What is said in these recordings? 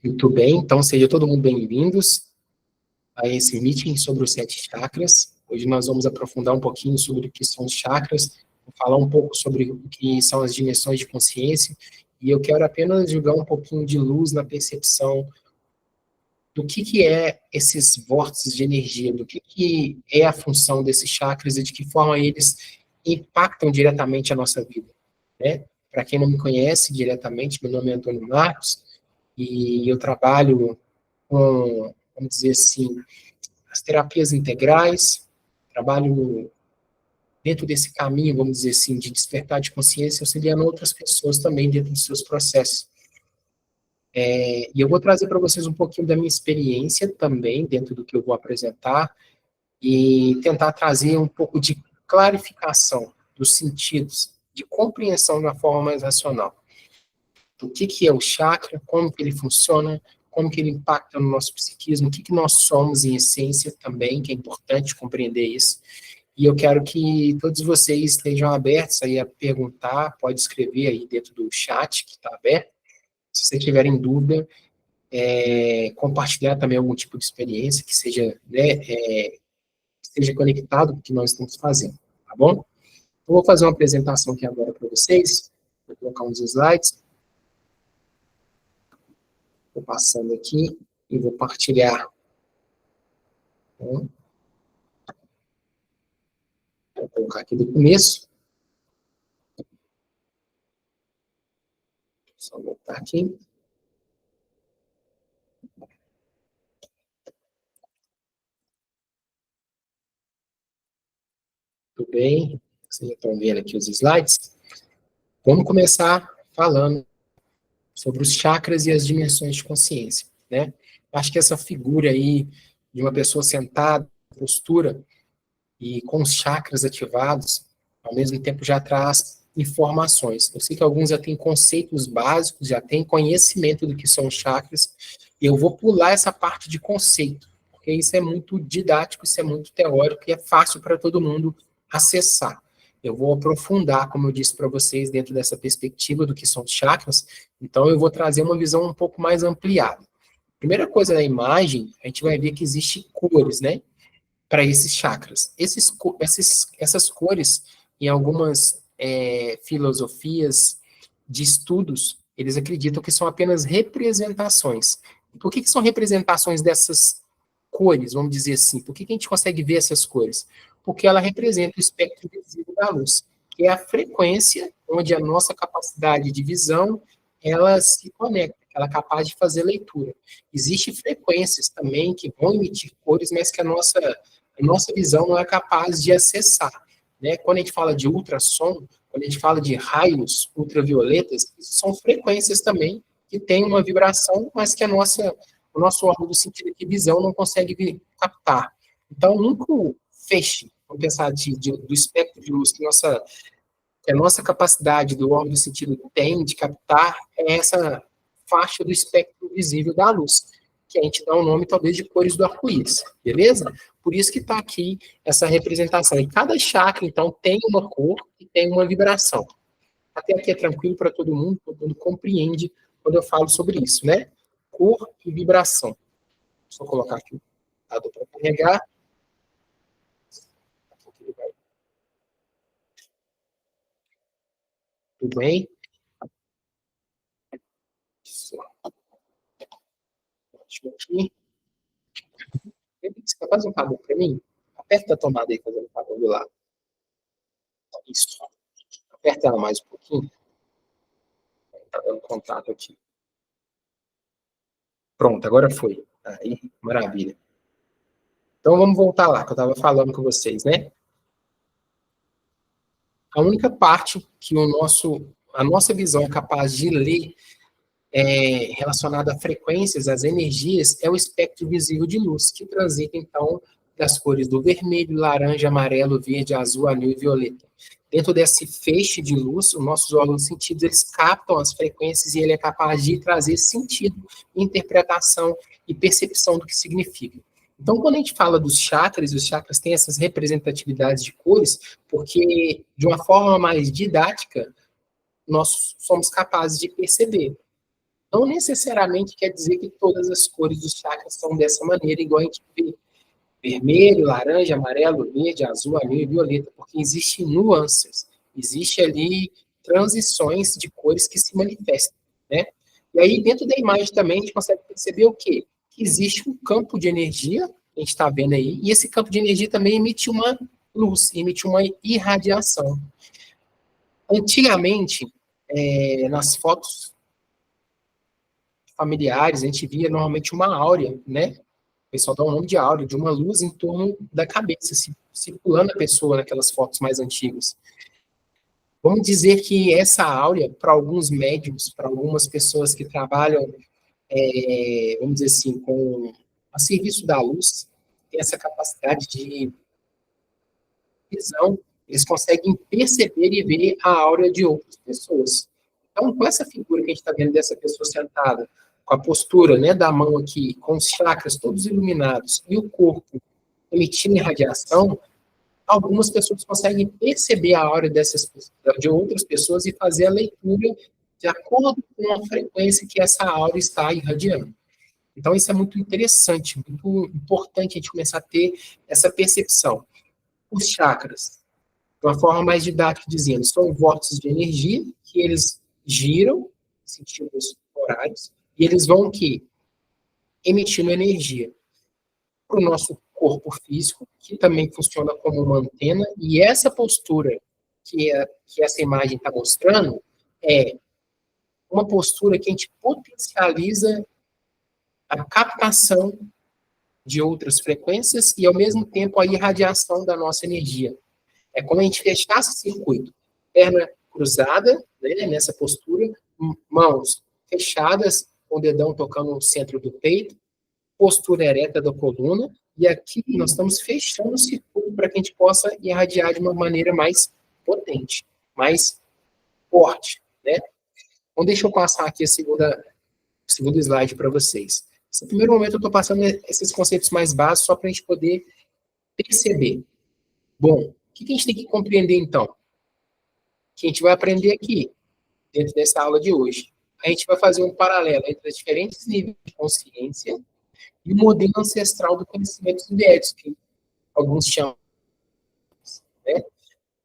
Muito bem, então seja todo mundo bem-vindos a esse meeting sobre os 7 chakras. Hoje nós vamos aprofundar um pouquinho sobre o que são os chakras, falar um pouco sobre o que são as dimensões de consciência, e eu quero apenas jogar um pouquinho de luz na percepção do que é esses vórtices de energia, do que é a função desses chakras e de que forma eles impactam diretamente a nossa vida, né? Para quem não me conhece diretamente, meu nome é Antônio Marcos, e eu trabalho com, vamos dizer assim, as terapias integrais, trabalho dentro desse caminho, vamos dizer assim, de despertar de consciência, auxiliando outras pessoas também dentro dos seus processos. E eu vou trazer para vocês um pouquinho da minha experiência também, dentro do que eu vou apresentar, e tentar trazer um pouco de clarificação dos sentidos, de compreensão da forma mais racional. O que é o chakra, como que ele funciona, como que ele impacta no nosso psiquismo, o que nós somos em essência também, que é importante compreender isso. E eu quero que todos vocês estejam abertos aí a perguntar, pode escrever aí dentro do chat que está aberto. Se vocês tiverem dúvida, compartilhar também algum tipo de experiência que seja, né, esteja conectado com o que nós estamos fazendo, tá bom? Eu vou fazer uma apresentação aqui agora para vocês, vou colocar uns slides. Vou passando aqui e vou partilhar. Vou colocar aqui do começo. Só voltar aqui. Tudo bem? Vocês já estão vendo aqui os slides? Vamos começar falando sobre os chakras e as dimensões de consciência, né? Acho que essa figura aí de uma pessoa sentada, postura, e com os chakras ativados, ao mesmo tempo já traz informações. Eu sei que alguns já têm conceitos básicos, já têm conhecimento do que são os chakras, e eu vou pular essa parte de conceito, porque isso é muito didático, isso é muito teórico e é fácil para todo mundo acessar. Eu vou aprofundar, como eu disse para vocês, dentro dessa perspectiva do que são os chakras, então eu vou trazer uma visão um pouco mais ampliada. Primeira coisa da imagem, a gente vai ver que existem cores, né? Para esses chakras. Essas cores, em algumas filosofias de estudos, eles acreditam que são apenas representações. Por que são representações dessas cores, vamos dizer assim? Por que a gente consegue ver essas cores? Porque ela representa o espectro visível da luz, que é a frequência onde a nossa capacidade de visão ela se conecta, ela é capaz de fazer leitura. Existem frequências também que vão emitir cores, mas que a nossa visão não é capaz de acessar, né? Quando a gente fala de ultrassom, quando a gente fala de raios ultravioletas, são frequências também que têm uma vibração, mas que o nosso órgão do sentido de visão não consegue captar. Então, o único feixe, vamos pensar do espectro de luz que a nossa capacidade do órgão do sentido tem de captar é essa faixa do espectro visível da luz, que a gente dá o nome, talvez, de cores do arco-íris, beleza? Por isso que está aqui essa representação. E cada chakra, então, tem uma cor e tem uma vibração. Até aqui é tranquilo para todo mundo compreende quando eu falo sobre isso, né? Cor e vibração. Só colocar aqui o dado para carregar. Tudo bem? Isso. Ótimo aqui. Você faz um favor para mim? Aperta a tomada aí, fazendo um favor do lado. Isso. Aperta ela mais um pouquinho. Está dando contato aqui. Pronto, agora foi. Aí, maravilha. Então vamos voltar lá, que eu estava falando com vocês, né? A única parte que a nossa visão é capaz de ler relacionada a frequências, as energias, é o espectro visível de luz, que transita, então, das cores do vermelho, laranja, amarelo, verde, azul, anil e violeta. Dentro desse feixe de luz, os nossos órgãos sentidos, eles captam as frequências e ele é capaz de trazer sentido, interpretação e percepção do que significa. Então, quando a gente fala dos chakras, os chakras têm essas representatividades de cores, porque, de uma forma mais didática, nós somos capazes de perceber. não necessariamente quer dizer que todas as cores dos chakras são dessa maneira, igual a gente vê vermelho, laranja, amarelo, verde, azul, anil e violeta, porque existem nuances, existe ali transições de cores que se manifestam, né? E aí, dentro da imagem também, a gente consegue perceber o quê? Que existe um campo de energia, a gente está vendo aí, e esse campo de energia também emite uma luz, emite uma irradiação. Antigamente, nas fotos familiares, a gente via normalmente uma áurea, né? O pessoal dá o nome de áurea, de uma luz em torno da cabeça, circulando a pessoa naquelas fotos mais antigas. Vamos dizer que essa áurea, para alguns médiums, para algumas pessoas que trabalham, vamos dizer assim, com a serviço da luz, tem essa capacidade de visão, eles conseguem perceber e ver a áurea de outras pessoas. Então, com essa figura que a gente está vendo dessa pessoa sentada, com a postura, né, da mão aqui, com os chakras todos iluminados e o corpo emitindo radiação, algumas pessoas conseguem perceber a aura de outras pessoas e fazer a leitura de acordo com a frequência que essa aura está irradiando. Então, isso é muito interessante, muito importante a gente começar a ter essa percepção. Os chakras, de uma forma mais didática dizendo, são vórtices de energia que eles giram, sentidos horários, e eles vão o quê? Emitindo energia para o nosso corpo físico, que também funciona como uma antena, e essa postura que essa imagem está mostrando é uma postura que a gente potencializa a captação de outras frequências e, ao mesmo tempo, a irradiação da nossa energia. É como a gente fechasse o circuito. Perna cruzada, né, nessa postura, mãos fechadas, com o dedão tocando no centro do peito, postura ereta da coluna, e aqui nós estamos fechando o circuito para que a gente possa irradiar de uma maneira mais potente, mais forte, né? Então, deixa eu passar aqui o segundo slide para vocês. Nesse primeiro momento, eu estou passando esses conceitos mais básicos só para a gente poder perceber. Bom, o que a gente tem que compreender, então? O que a gente vai aprender aqui, dentro dessa aula de hoje? A gente vai fazer um paralelo entre os diferentes níveis de consciência e o modelo ancestral do conhecimento dos Vedas, que alguns chamam, né?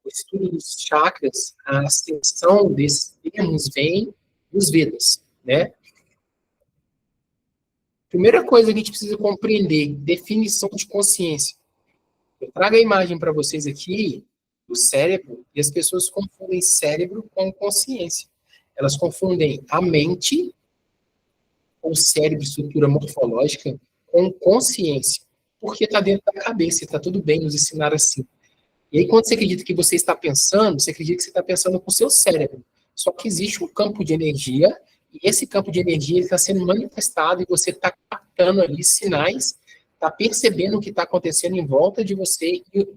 O estudo dos chakras, a ascensão desses termos vem dos Vedas, né? Primeira coisa que a gente precisa compreender, definição de consciência. Eu trago a imagem para vocês aqui do cérebro, e as pessoas confundem cérebro com consciência. Elas confundem a mente, ou cérebro, estrutura morfológica, com consciência. Porque está dentro da cabeça, e está tudo bem nos ensinar assim. E aí, quando você acredita que você está pensando, você acredita que você está pensando com o seu cérebro. Só que existe um campo de energia, e esse campo de energia está sendo manifestado, e você está captando ali sinais, está percebendo o que está acontecendo em volta de você, e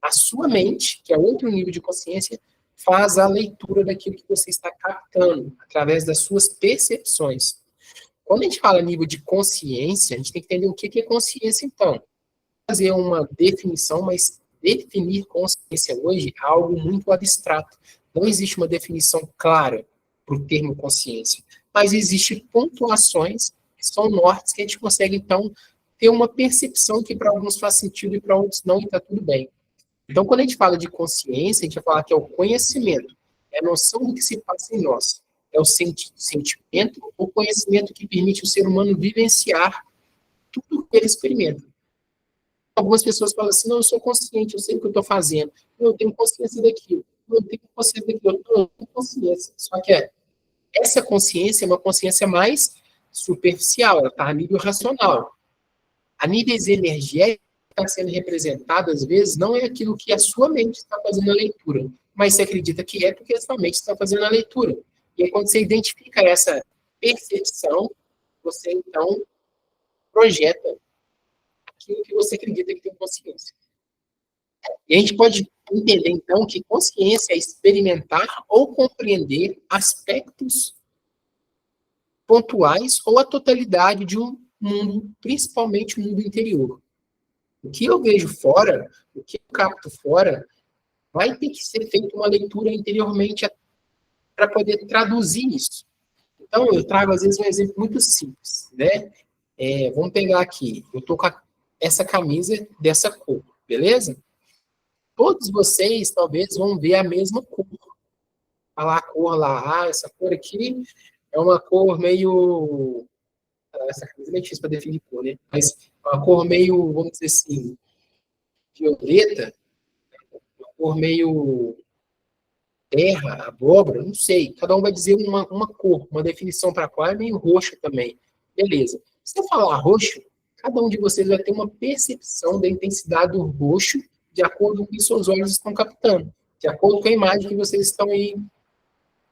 a sua mente, que é outro nível de consciência, faz a leitura daquilo que você está captando, através das suas percepções. Quando a gente fala nível de consciência, a gente tem que entender o que é consciência, então. Fazer uma definição, mas definir consciência hoje é algo muito abstrato. Não existe uma definição clara para o termo consciência, mas existem pontuações que são nortes que a gente consegue, então, ter uma percepção que para alguns faz sentido e para outros não, e está tudo bem. Então, quando a gente fala de consciência, a gente vai falar que é o conhecimento, é a noção do que se passa em nós, é o sentimento, o conhecimento que permite o ser humano vivenciar tudo que ele experimenta. Algumas pessoas falam assim, não, eu sou consciente, eu sei o que eu estou fazendo, eu tenho consciência daquilo, eu tenho consciência daquilo, eu tenho consciência. Só que essa consciência é uma consciência mais superficial, ela está a nível racional. A níveis energéticos, está sendo representado, às vezes, não é aquilo que a sua mente está fazendo a leitura, mas você acredita que é porque a sua mente está fazendo a leitura. E aí, quando você identifica essa percepção, você, então, projeta aquilo que você acredita que tem consciência. E a gente pode entender, então, que consciência é experimentar ou compreender aspectos pontuais ou a totalidade de um mundo, principalmente o mundo interior. O que eu vejo fora, o que eu capto fora, vai ter que ser feita uma leitura interiormente para poder traduzir isso. Então, eu trago, às vezes, um exemplo muito simples, né? Vamos pegar aqui, eu tô com essa camisa dessa cor, beleza? Todos vocês, talvez, vão ver a mesma cor. Falar a cor lá, essa cor aqui é uma cor meio... Essa camisa é meio difícil para definir cor, né? Mas uma cor meio, vamos dizer assim, violeta, uma cor meio terra, abóbora, não sei. Cada um vai dizer uma cor, uma definição para qual é meio roxo também. Beleza. Se eu falar roxo, cada um de vocês vai ter uma percepção da intensidade do roxo de acordo com o que seus olhos estão captando, de acordo com a imagem que vocês estão aí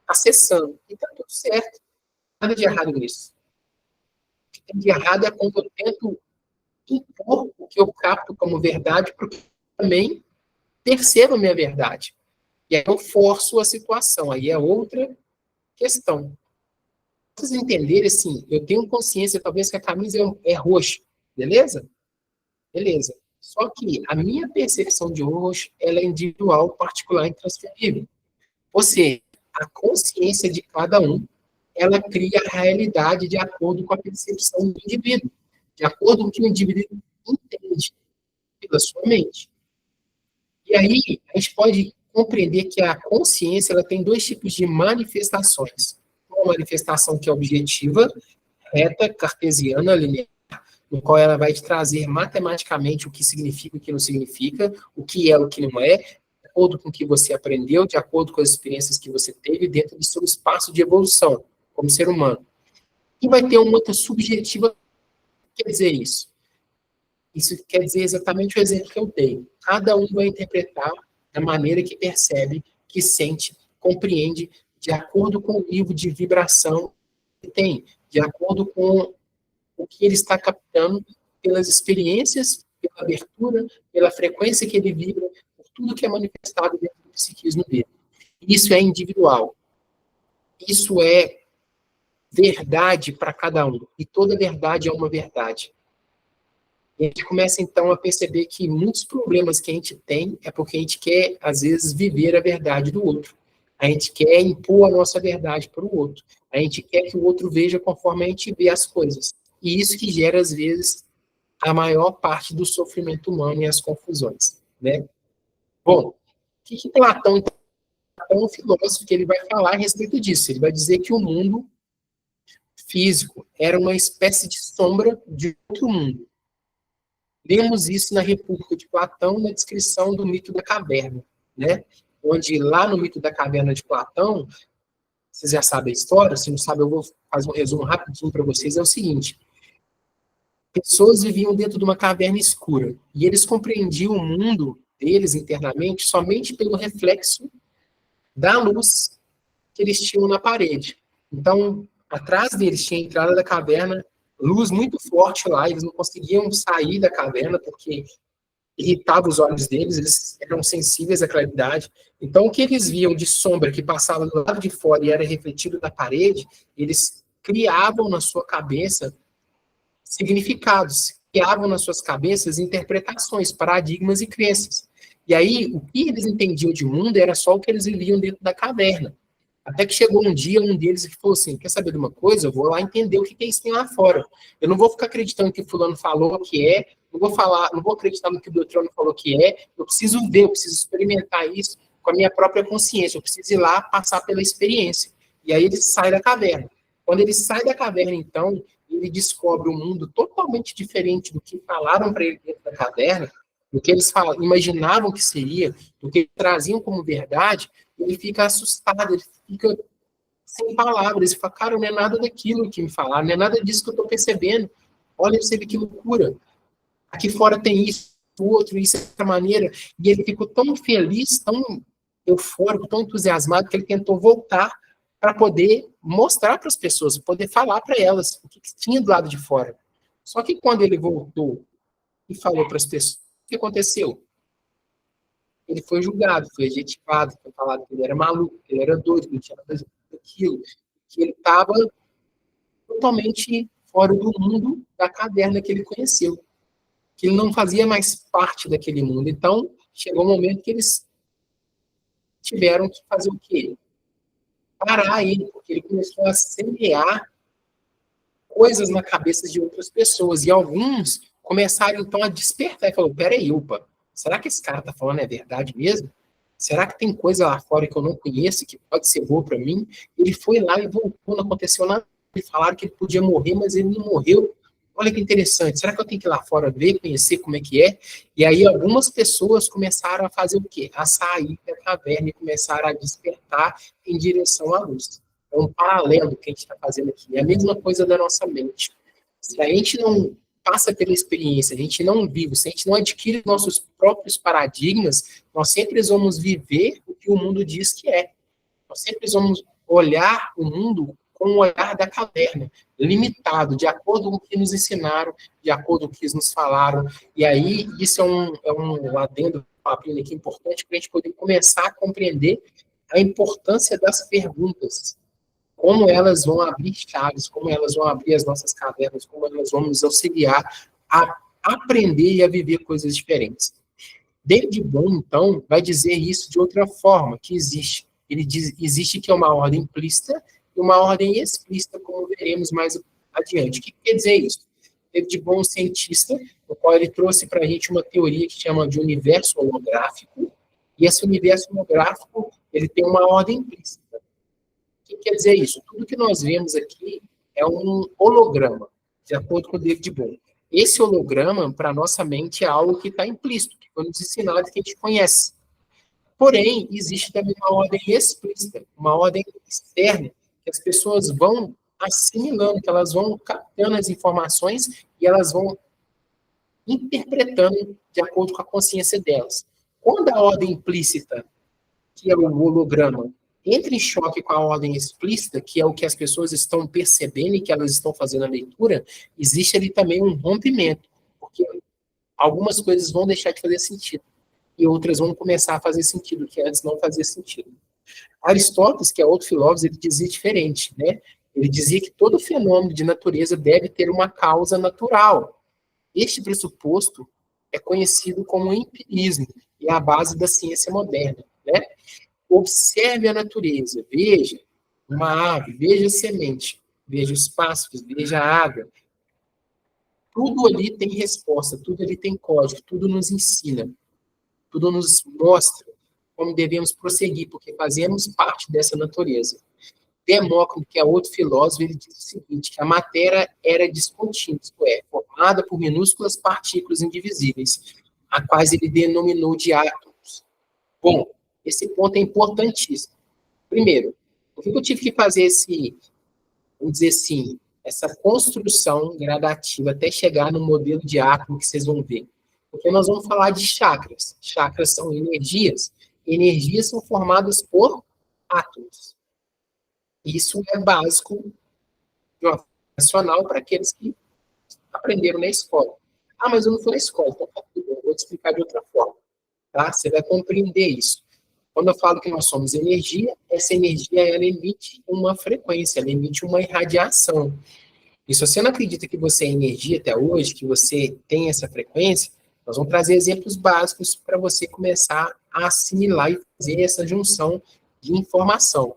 acessando. E tá tudo certo. Nada de errado nisso. O que tem de errado é quando eu tento impor o que eu capto como verdade, porque eu também percebo a minha verdade. E aí eu forço a situação. Aí é outra questão. Pra vocês entenderem, assim, eu tenho consciência, talvez, que a camisa é roxa, beleza? Beleza. Só que a minha percepção de roxo, ela é individual, particular e intransferível. Ou seja, a consciência de cada um, ela cria a realidade de acordo com a percepção do indivíduo, de acordo com o que o indivíduo entende pela sua mente. E aí, a gente pode compreender que a consciência ela tem dois tipos de manifestações. Uma manifestação que é objetiva, reta, cartesiana, linear, no qual ela vai te trazer matematicamente o que significa e o que não significa, o que é o que não é, de acordo com o que você aprendeu, de acordo com as experiências que você teve dentro do seu espaço de evolução, como ser humano. E vai ter uma outra subjetiva, que quer dizer isso? Isso quer dizer exatamente o exemplo que eu dei. Cada um vai interpretar da maneira que percebe, que sente, compreende, de acordo com o nível de vibração que tem, de acordo com o que ele está captando pelas experiências, pela abertura, pela frequência que ele vibra, por tudo que é manifestado dentro do psiquismo dele. Isso é individual. Isso é verdade para cada um. E toda verdade é uma verdade. E a gente começa, então, a perceber que muitos problemas que a gente tem é porque a gente quer, às vezes, viver a verdade do outro. A gente quer impor a nossa verdade para o outro. A gente quer que o outro veja conforme a gente vê as coisas. E isso que gera, às vezes, a maior parte do sofrimento humano e as confusões, né? Bom, o que Platão, então, é um filósofo que ele vai falar a respeito disso. Ele vai dizer que o mundo físico era uma espécie de sombra de outro mundo. Vemos isso na República de Platão, na descrição do mito da caverna, né? Onde lá no mito da caverna de Platão, vocês já sabem a história, se não sabem eu vou fazer um resumo rapidinho para vocês, é o seguinte: pessoas viviam dentro de uma caverna escura e eles compreendiam o mundo deles internamente somente pelo reflexo da luz que eles tinham na parede. Então, atrás deles tinha a entrada da caverna, luz muito forte lá, eles não conseguiam sair da caverna porque irritava os olhos deles, eles eram sensíveis à claridade. Então, o que eles viam de sombra que passava do lado de fora e era refletido na parede, eles criavam na sua cabeça significados, criavam nas suas cabeças interpretações, paradigmas e crenças. E aí, o que eles entendiam de mundo era só o que eles viviam dentro da caverna. Até que chegou um dia, um deles que falou assim, quer saber de uma coisa? Eu vou lá entender o que é isso que tem lá fora. Eu não vou ficar acreditando que fulano falou que é, não vou acreditar no que o Beltrano falou que é, eu preciso ver, eu preciso experimentar isso com a minha própria consciência, eu preciso ir lá passar pela experiência. E aí ele sai da caverna. Quando ele sai da caverna, então, ele descobre um mundo totalmente diferente do que falaram para ele dentro da caverna, do que eles imaginavam que seria, do que traziam como verdade, ele fica assustado, ele fica sem palavras, ele fala, cara, não é nada daquilo que me falaram, não é nada disso que eu estou percebendo. Olha, você vê que loucura. Aqui fora tem isso, outro, isso, dessa maneira. E ele ficou tão feliz, tão eufórico, tão entusiasmado, que ele tentou voltar para poder mostrar para as pessoas, poder falar para elas o que tinha do lado de fora. Só que quando ele voltou e falou para as pessoas, o que aconteceu? Ele foi julgado, foi adjetivado, foi falado que ele era maluco, que ele era doido, que não tinha nada daquilo, que ele estava totalmente fora do mundo da caverna que ele conheceu, que ele não fazia mais parte daquele mundo. Então, chegou um momento que eles tiveram que fazer o quê? parar ele, porque ele começou a semear coisas na cabeça de outras pessoas, e alguns começaram, então, a despertar, e falaram, peraí, opa, será que esse cara tá falando é verdade mesmo? Será que tem coisa lá fora que eu não conheço, que pode ser boa para mim? Ele foi lá e voltou, não aconteceu nada. Falaram que ele podia morrer, mas ele não morreu. Olha que interessante. Será que eu tenho que ir lá fora ver, conhecer como é que é? E aí algumas pessoas começaram a fazer o quê? A sair da caverna e começaram a despertar em direção à luz. É um paralelo que a gente está fazendo aqui. É a mesma coisa da nossa mente. Se a gente não passa pela experiência, a gente não vive, se a gente não adquire nossos próprios paradigmas, nós sempre vamos viver o que o mundo diz que é. Nós sempre vamos olhar o mundo com o olhar da caverna, limitado, de acordo com o que nos ensinaram, de acordo com o que nos falaram. E aí, isso é um adendo papinho aqui importante para a gente poder começar a compreender a importância das perguntas, como elas vão abrir chaves, como elas vão abrir as nossas cavernas, como elas vão nos auxiliar a aprender e a viver coisas diferentes. David Bohm, então, vai dizer isso de outra forma, que existe. Ele diz, existe que é uma ordem implícita e uma ordem explícita, como veremos mais adiante. O que quer dizer isso? David Bohm, um cientista, no qual ele trouxe para a gente uma teoria que chama de universo holográfico, e esse universo holográfico, ele tem uma ordem implícita. O que quer dizer isso? Tudo que nós vemos aqui é um holograma, de acordo com o David Bohm. Esse holograma, para a nossa mente, é algo que está implícito, que foi nos ensinado, que a gente conhece. Porém, existe também uma ordem explícita, uma ordem externa, que as pessoas vão assimilando, que elas vão captando as informações e elas vão interpretando de acordo com a consciência delas. Quando a ordem implícita, que é o holograma, entra em choque com a ordem explícita, que é o que as pessoas estão percebendo e que elas estão fazendo a leitura, existe ali também um rompimento, porque algumas coisas vão deixar de fazer sentido e outras vão começar a fazer sentido, que antes não fazia sentido. Aristóteles, que é outro filósofo, ele dizia diferente, né? Ele dizia que todo fenômeno de natureza deve ter uma causa natural. Este pressuposto é conhecido como empirismo e é a base da ciência moderna, né? Observe a natureza, veja uma ave, veja a semente, veja os pássaros, veja a água. Tudo ali tem resposta, tudo ali tem código, tudo nos ensina, tudo nos mostra como devemos prosseguir, porque fazemos parte dessa natureza. Demócrito, que é outro filósofo, ele diz o seguinte, que a matéria era descontínua, isto é, formada por minúsculas partículas indivisíveis, a quais ele denominou de átomos. Bom, esse ponto é importantíssimo. Primeiro, por que eu tive que fazer vamos dizer assim, essa construção gradativa até chegar no modelo de átomo que vocês vão ver? Porque nós vamos falar de chakras. Chakras são energias. Energias são formadas por átomos. Isso é básico de uma forma nacional para aqueles que aprenderam na escola. Ah, mas eu não fui na escola, então tá tudo bem, eu vou te explicar de outra forma. Tá? Você vai compreender isso. Quando eu falo que nós somos energia, essa energia ela emite uma frequência, ela emite uma irradiação. E se você não acredita que você é energia até hoje, que você tem essa frequência, nós vamos trazer exemplos básicos para você começar a assimilar e fazer essa junção de informação.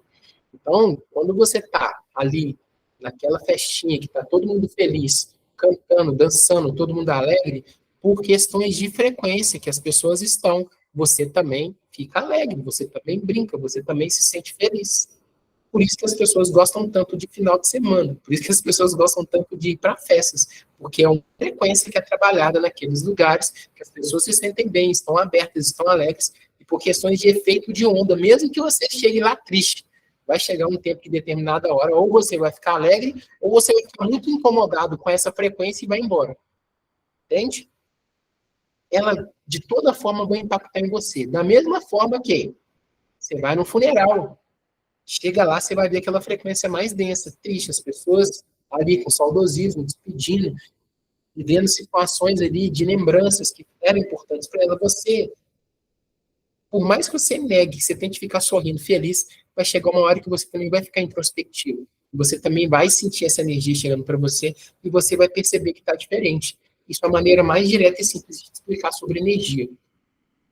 Então, quando você está ali naquela festinha que está todo mundo feliz, cantando, dançando, todo mundo alegre, por questões de frequência que as pessoas estão, você também fica alegre, você também brinca, você também se sente feliz. Por isso que as pessoas gostam tanto de final de semana, por isso que as pessoas gostam tanto de ir para festas, porque é uma frequência que é trabalhada naqueles lugares, que as pessoas se sentem bem, estão abertas, estão alegres, e por questões de efeito de onda, mesmo que você chegue lá triste, vai chegar um tempo que determinada hora, ou você vai ficar alegre, ou você vai ficar muito incomodado com essa frequência e vai embora. Entende? Ela, de toda forma, vai impactar em você. Da mesma forma que você vai no funeral, chega lá, você vai ver aquela frequência mais densa, triste, as pessoas ali com saudosismo, despedindo, vivendo situações ali de lembranças que eram importantes para ela. Você, por mais que você negue, que você tente ficar sorrindo, feliz, vai chegar uma hora que você também vai ficar introspectivo. Você também vai sentir essa energia chegando para você e você vai perceber que está diferente. Isso é a maneira mais direta e simples de explicar sobre energia.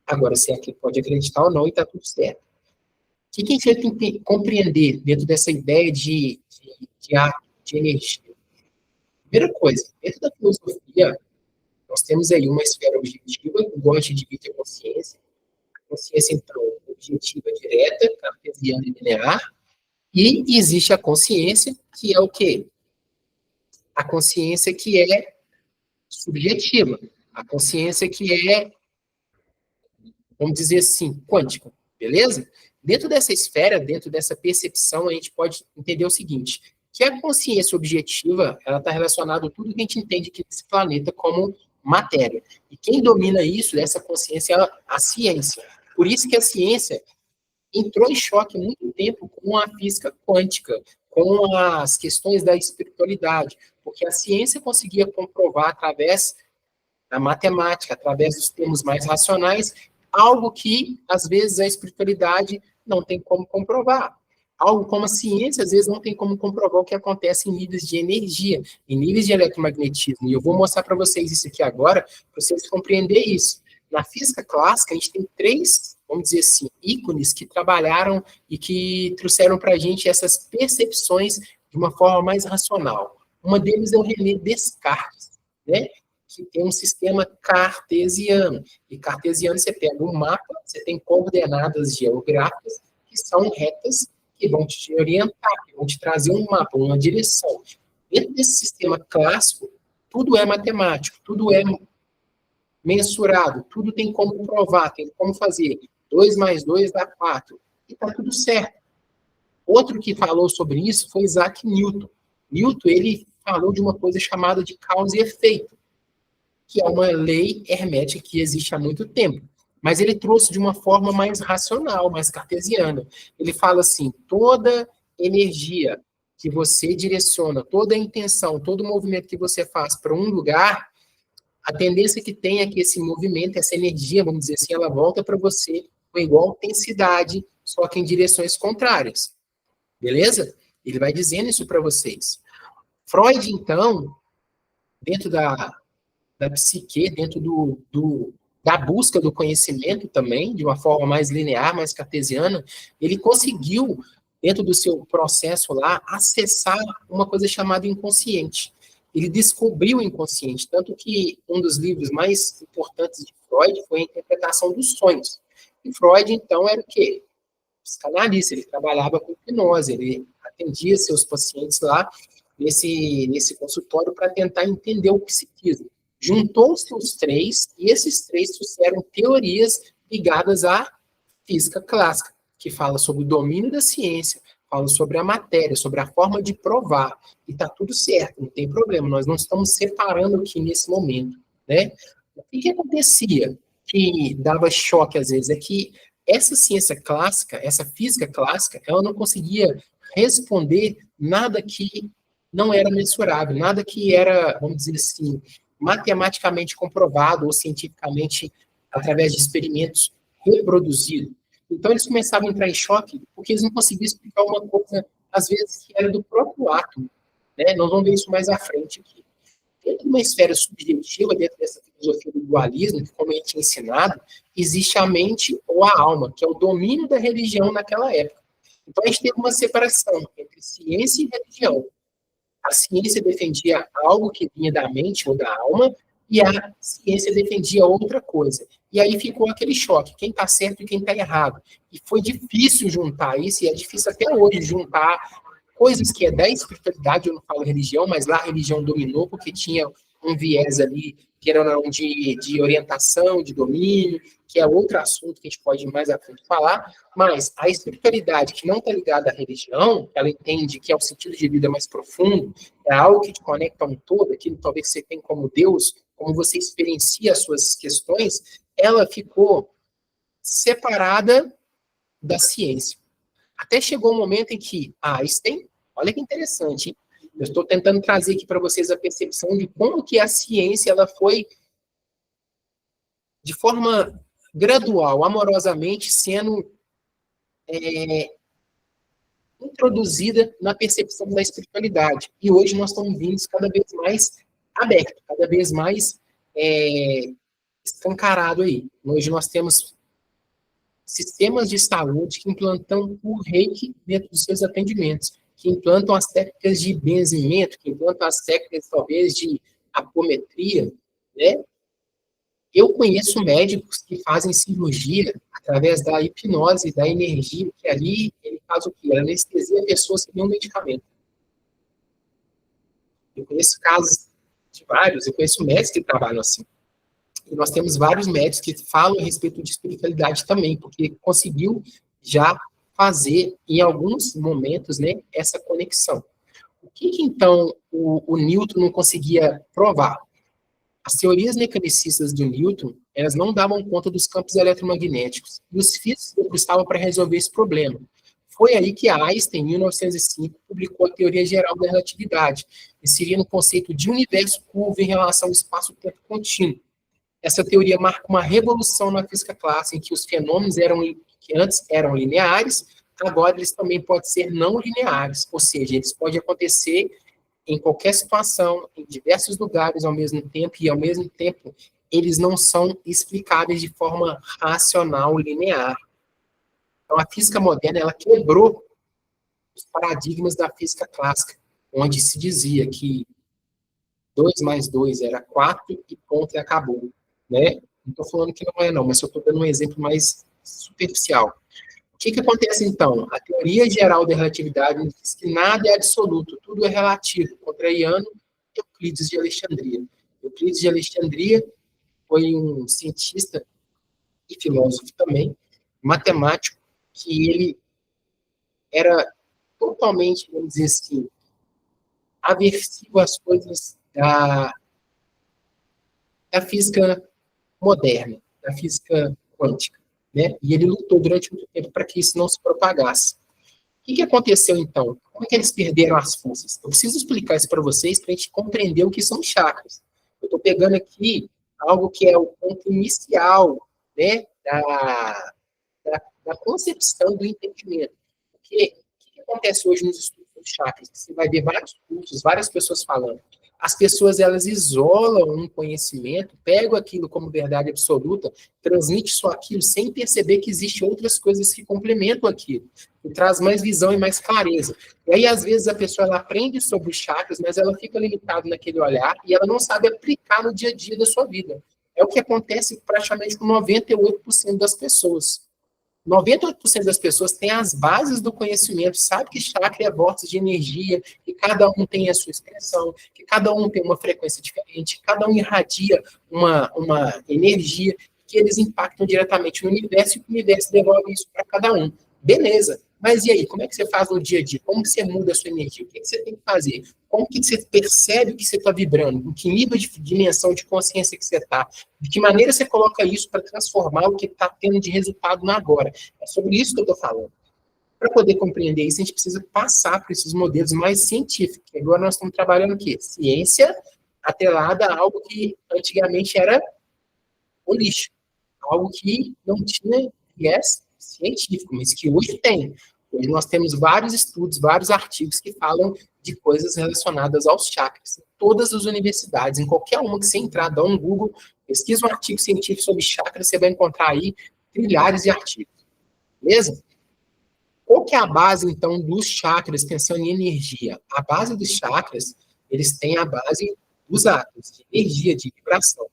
Agora, você pode acreditar ou não e está tudo certo. que a gente tem que compreender dentro dessa ideia de energia? Primeira coisa, dentro da filosofia, nós temos aí uma esfera objetiva, que gosta de dividir a consciência. A consciência, então, objetiva direta, cartesiana e linear. E existe a consciência, que é o quê? A consciência que é subjetiva. A consciência que é, vamos dizer assim, quântica. Beleza? Dentro dessa esfera, dentro dessa percepção, a gente pode entender o seguinte, que a consciência objetiva, ela está relacionada a tudo que a gente entende aqui nesse planeta como matéria. E quem domina isso, essa consciência, é a ciência. Por isso que a ciência entrou em choque há muito tempo com a física quântica, com as questões da espiritualidade, porque a ciência conseguia comprovar através da matemática, através dos termos mais racionais, algo que, às vezes, a espiritualidade não tem como comprovar. Algo como a ciência, às vezes, não tem como comprovar o que acontece em níveis de energia, em níveis de eletromagnetismo. E eu vou mostrar para vocês isso aqui agora, para vocês compreenderem isso. Na física clássica, a gente tem três, vamos dizer assim, ícones que trabalharam e que trouxeram para a gente essas percepções de uma forma mais racional. Uma deles é o René Descartes, né? Que tem um sistema cartesiano. E cartesiano, você pega um mapa, você tem coordenadas geográficas que são retas, que vão te orientar, que vão te trazer um mapa, uma direção. Dentro desse sistema clássico, tudo é matemático, tudo é mensurado, tudo tem como provar, tem como fazer. 2 mais 2 dá 4. E está tudo certo. Outro que falou sobre isso foi Isaac Newton. Newton, ele falou de uma coisa chamada de causa e efeito, que é uma lei hermética que existe há muito tempo. Mas ele trouxe de uma forma mais racional, mais cartesiana. Ele fala assim, toda energia que você direciona, toda intenção, todo movimento que você faz para um lugar, a tendência que tem é que esse movimento, essa energia, vamos dizer assim, ela volta para você com igual intensidade, só que em direções contrárias. Beleza? Ele vai dizendo isso para vocês. Freud, então, dentro da psique, dentro da busca do conhecimento também, de uma forma mais linear, mais cartesiana, ele conseguiu, dentro do seu processo lá, acessar uma coisa chamada inconsciente. Ele descobriu o inconsciente, tanto que um dos livros mais importantes de Freud foi a interpretação dos sonhos. E Freud, então, era o quê? Psicanalista, ele trabalhava com hipnose, ele atendia seus pacientes lá nesse consultório para tentar entender o psiquismo. Juntou-se os três, e esses três trouxeram teorias ligadas à física clássica, que fala sobre o domínio da ciência, fala sobre a matéria, sobre a forma de provar, e está tudo certo, não tem problema, nós não estamos separando aqui nesse momento, né? O que acontecia que dava choque às vezes é que essa ciência clássica, essa física clássica, ela não conseguia responder nada que não era mensurável, nada que era, vamos dizer assim, matematicamente comprovado ou cientificamente através de experimentos reproduzidos. Então, eles começavam a entrar em choque porque eles não conseguiam explicar uma coisa, às vezes, que era do próprio átomo. Né? Nós vamos ver isso mais à frente aqui. Dentro de uma esfera subjetiva, dentro dessa filosofia do dualismo, que, como a gente tinha ensinado, existe a mente ou a alma, que é o domínio da religião naquela época. Então, a gente teve uma separação entre ciência e religião. A ciência defendia algo que vinha da mente ou da alma, e a ciência defendia outra coisa. E aí ficou aquele choque, quem está certo e quem está errado. E foi difícil juntar isso, e é difícil até hoje juntar coisas que é da espiritualidade, eu não falo religião, mas lá a religião dominou, porque tinha um viés ali, que era de orientação, de domínio, que é outro assunto que a gente pode mais à frente falar, mas a espiritualidade que não está ligada à religião, ela entende que é o sentido de vida mais profundo, é algo que te conecta a um todo, aquilo talvez que você tem como Deus, como você experiencia as suas questões, ela ficou separada da ciência. Até chegou um momento em que Einstein, olha que interessante, hein? Eu estou tentando trazer aqui para vocês a percepção de como que a ciência ela foi, de forma gradual, amorosamente, sendo introduzida na percepção da espiritualidade. E hoje nós estamos vindo cada vez mais aberto, cada vez mais escancarado aí. Hoje nós temos sistemas de saúde que implantam o reiki dentro dos seus atendimentos, que implantam as técnicas de benzimento, que implantam as técnicas, talvez, de apometria, né? Eu conheço médicos que fazem cirurgia através da hipnose, da energia, que ali ele faz o quê? Ele anestesia pessoas sem nenhum medicamento. Eu conheço casos de vários, eu conheço médicos que trabalham assim. E nós temos vários médicos que falam a respeito de espiritualidade também, porque conseguiu já fazer, em alguns momentos, né, essa conexão. O que então, o Newton não conseguia provar? As teorias mecanicistas do Newton, elas não davam conta dos campos eletromagnéticos, e os físicos estavam para resolver esse problema. Foi aí que Einstein, em 1905, publicou a teoria geral da relatividade, inserindo o conceito de universo curvo em relação ao espaço-tempo contínuo. Essa teoria marca uma revolução na física clássica, em que os fenômenos que antes eram lineares, agora eles também podem ser não lineares, ou seja, eles podem acontecer em qualquer situação, em diversos lugares ao mesmo tempo, e ao mesmo tempo eles não são explicáveis de forma racional, linear. Então, a física moderna, ela quebrou os paradigmas da física clássica, onde se dizia que 2 mais 2 era 4 e ponto e acabou, né? Não estou falando que não é não, mas só estou dando um exemplo mais superficial. O que acontece, então? A teoria geral da relatividade diz que nada é absoluto, tudo é relativo, contrariando Euclides de Alexandria. Euclides de Alexandria foi um cientista e filósofo também, matemático, que ele era totalmente, vamos dizer assim, aversivo às coisas da física moderna, da física quântica, né? E ele lutou durante muito tempo para que isso não se propagasse. O que aconteceu, então? Como é que eles perderam as forças? Eu preciso explicar isso para vocês, para a gente compreender o que são chakras. Eu estou pegando aqui algo que é o ponto inicial, né, da concepção do entendimento. Porque o que acontece hoje nos estudos dos chakras? Você vai ver vários cursos, várias pessoas falando. As pessoas, elas isolam um conhecimento, pegam aquilo como verdade absoluta, transmite só aquilo sem perceber que existem outras coisas que complementam aquilo, e traz mais visão e mais clareza. E aí, às vezes, a pessoa ela aprende sobre os chakras, mas ela fica limitada naquele olhar e ela não sabe aplicar no dia a dia da sua vida. É o que acontece praticamente com 98% das pessoas. 98% das pessoas têm as bases do conhecimento, sabe que chakra é vórtice de energia, que cada um tem a sua expressão, que cada um tem uma frequência diferente, que cada um irradia uma energia, que eles impactam diretamente no universo e o universo devolve isso para cada um. Beleza, mas e aí, como é que você faz no dia a dia? Como que você muda a sua energia? O que você tem que fazer? Como que você percebe que você está vibrando? Em que nível de dimensão de consciência que você está? De que maneira você coloca isso para transformar o que está tendo de resultado no agora? É sobre isso que eu estou falando. Para poder compreender isso, a gente precisa passar por esses modelos mais científicos. Agora nós estamos trabalhando o quê? Ciência atrelada a algo que antigamente era o lixo. Algo que não tinha viés científico, mas que hoje tem. Hoje nós temos vários estudos, vários artigos que falam de coisas relacionadas aos chakras. Em todas as universidades, em qualquer uma que você entrar, dá um Google, pesquisa um artigo científico sobre chakras, você vai encontrar aí trilhares de artigos. Beleza? Qual que é a base, então, dos chakras, pensando em energia? A base dos chakras, eles têm a base dos átomos, de energia, de vibração.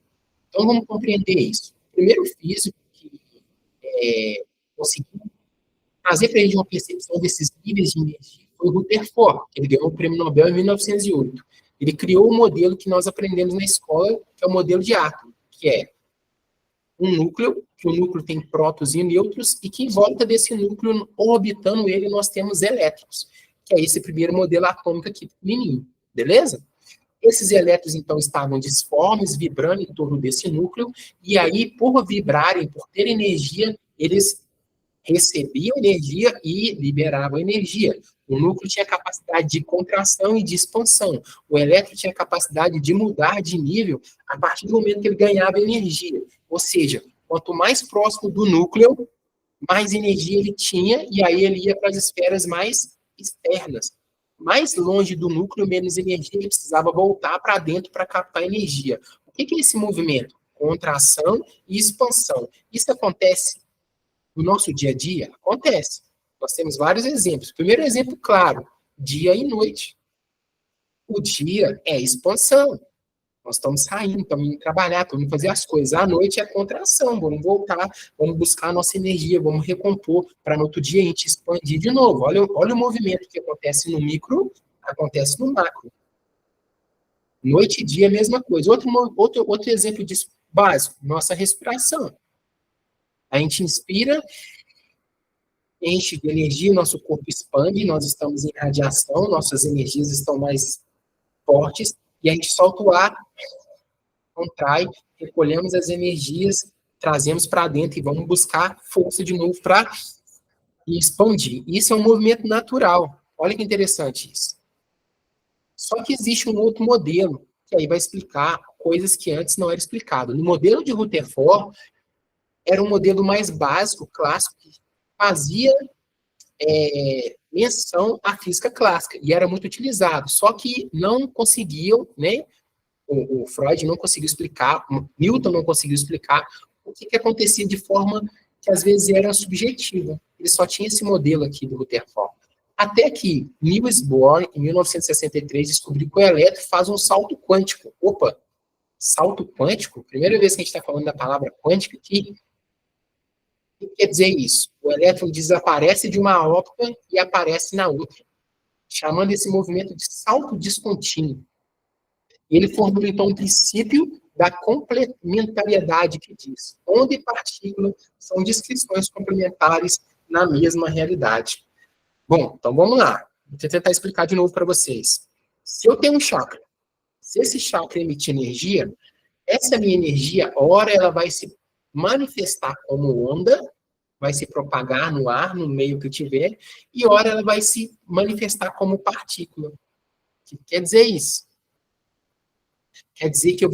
Então, vamos compreender isso. O primeiro físico que conseguiu trazer para a gente uma percepção desses níveis de energia foi o Rutherford, que ele ganhou o prêmio Nobel em 1908. Ele criou um modelo que nós aprendemos na escola, que é o modelo de átomo, que é um núcleo, que o núcleo tem prótons e nêutrons, e que em volta desse núcleo, orbitando ele, nós temos elétrons, que é esse primeiro modelo atômico aqui, pequenininho, beleza? Esses elétrons, então, estavam disformes, vibrando em torno desse núcleo, e aí, por vibrarem, por ter energia, eles recebiam energia e liberavam energia. O núcleo tinha capacidade de contração e de expansão. O elétron tinha capacidade de mudar de nível a partir do momento que ele ganhava energia. Ou seja, quanto mais próximo do núcleo, mais energia ele tinha, e aí ele ia para as esferas mais externas. Mais longe do núcleo, menos energia, ele precisava voltar para dentro para captar energia. O que é esse movimento? Contração e expansão. Isso acontece No nosso dia a dia, acontece. Nós temos vários exemplos. Primeiro exemplo claro, dia e noite. O dia é expansão. Nós estamos saindo, estamos indo trabalhar, estamos indo fazer as coisas. À noite é contração, vamos voltar, vamos buscar a nossa energia, vamos recompor, para no outro dia a gente expandir de novo. Olha o movimento que acontece no micro, acontece no macro. Noite e dia é a mesma coisa. Outro exemplo disso básico, nossa respiração. A gente inspira, enche de energia, nosso corpo expande, nós estamos em radiação, nossas energias estão mais fortes, e a gente solta o ar, contrai, recolhemos as energias, trazemos para dentro e vamos buscar força de novo para expandir. Isso é um movimento natural. Olha que interessante isso. Só que existe um outro modelo, que aí vai explicar coisas que antes não era explicado. No modelo de Rutherford, era um modelo mais básico, clássico, que fazia menção à física clássica, e era muito utilizado. Só que não conseguiam, né? O Freud não conseguiu explicar, o Newton não conseguiu explicar o que acontecia de forma que às vezes era subjetiva. Ele só tinha esse modelo aqui do Rutherford. Até que Niels Bohr, em 1963, descobriu que o elétron faz um salto quântico. Opa, salto quântico? Primeira vez que a gente está falando da palavra quântica aqui. O que quer dizer isso? O elétron desaparece de uma órbita e aparece na outra, chamando esse movimento de salto descontínuo. E ele formula, então, um princípio da complementariedade que diz: onda e partícula são descrições complementares na mesma realidade. Bom, então vamos lá. Vou tentar explicar de novo para vocês. Se eu tenho um chakra, se esse chakra emitir energia, essa minha energia, ora ela vai se manifestar como onda, vai se propagar no ar, no meio que eu tiver, e ora ela vai se manifestar como partícula. O que quer dizer isso? Quer dizer que eu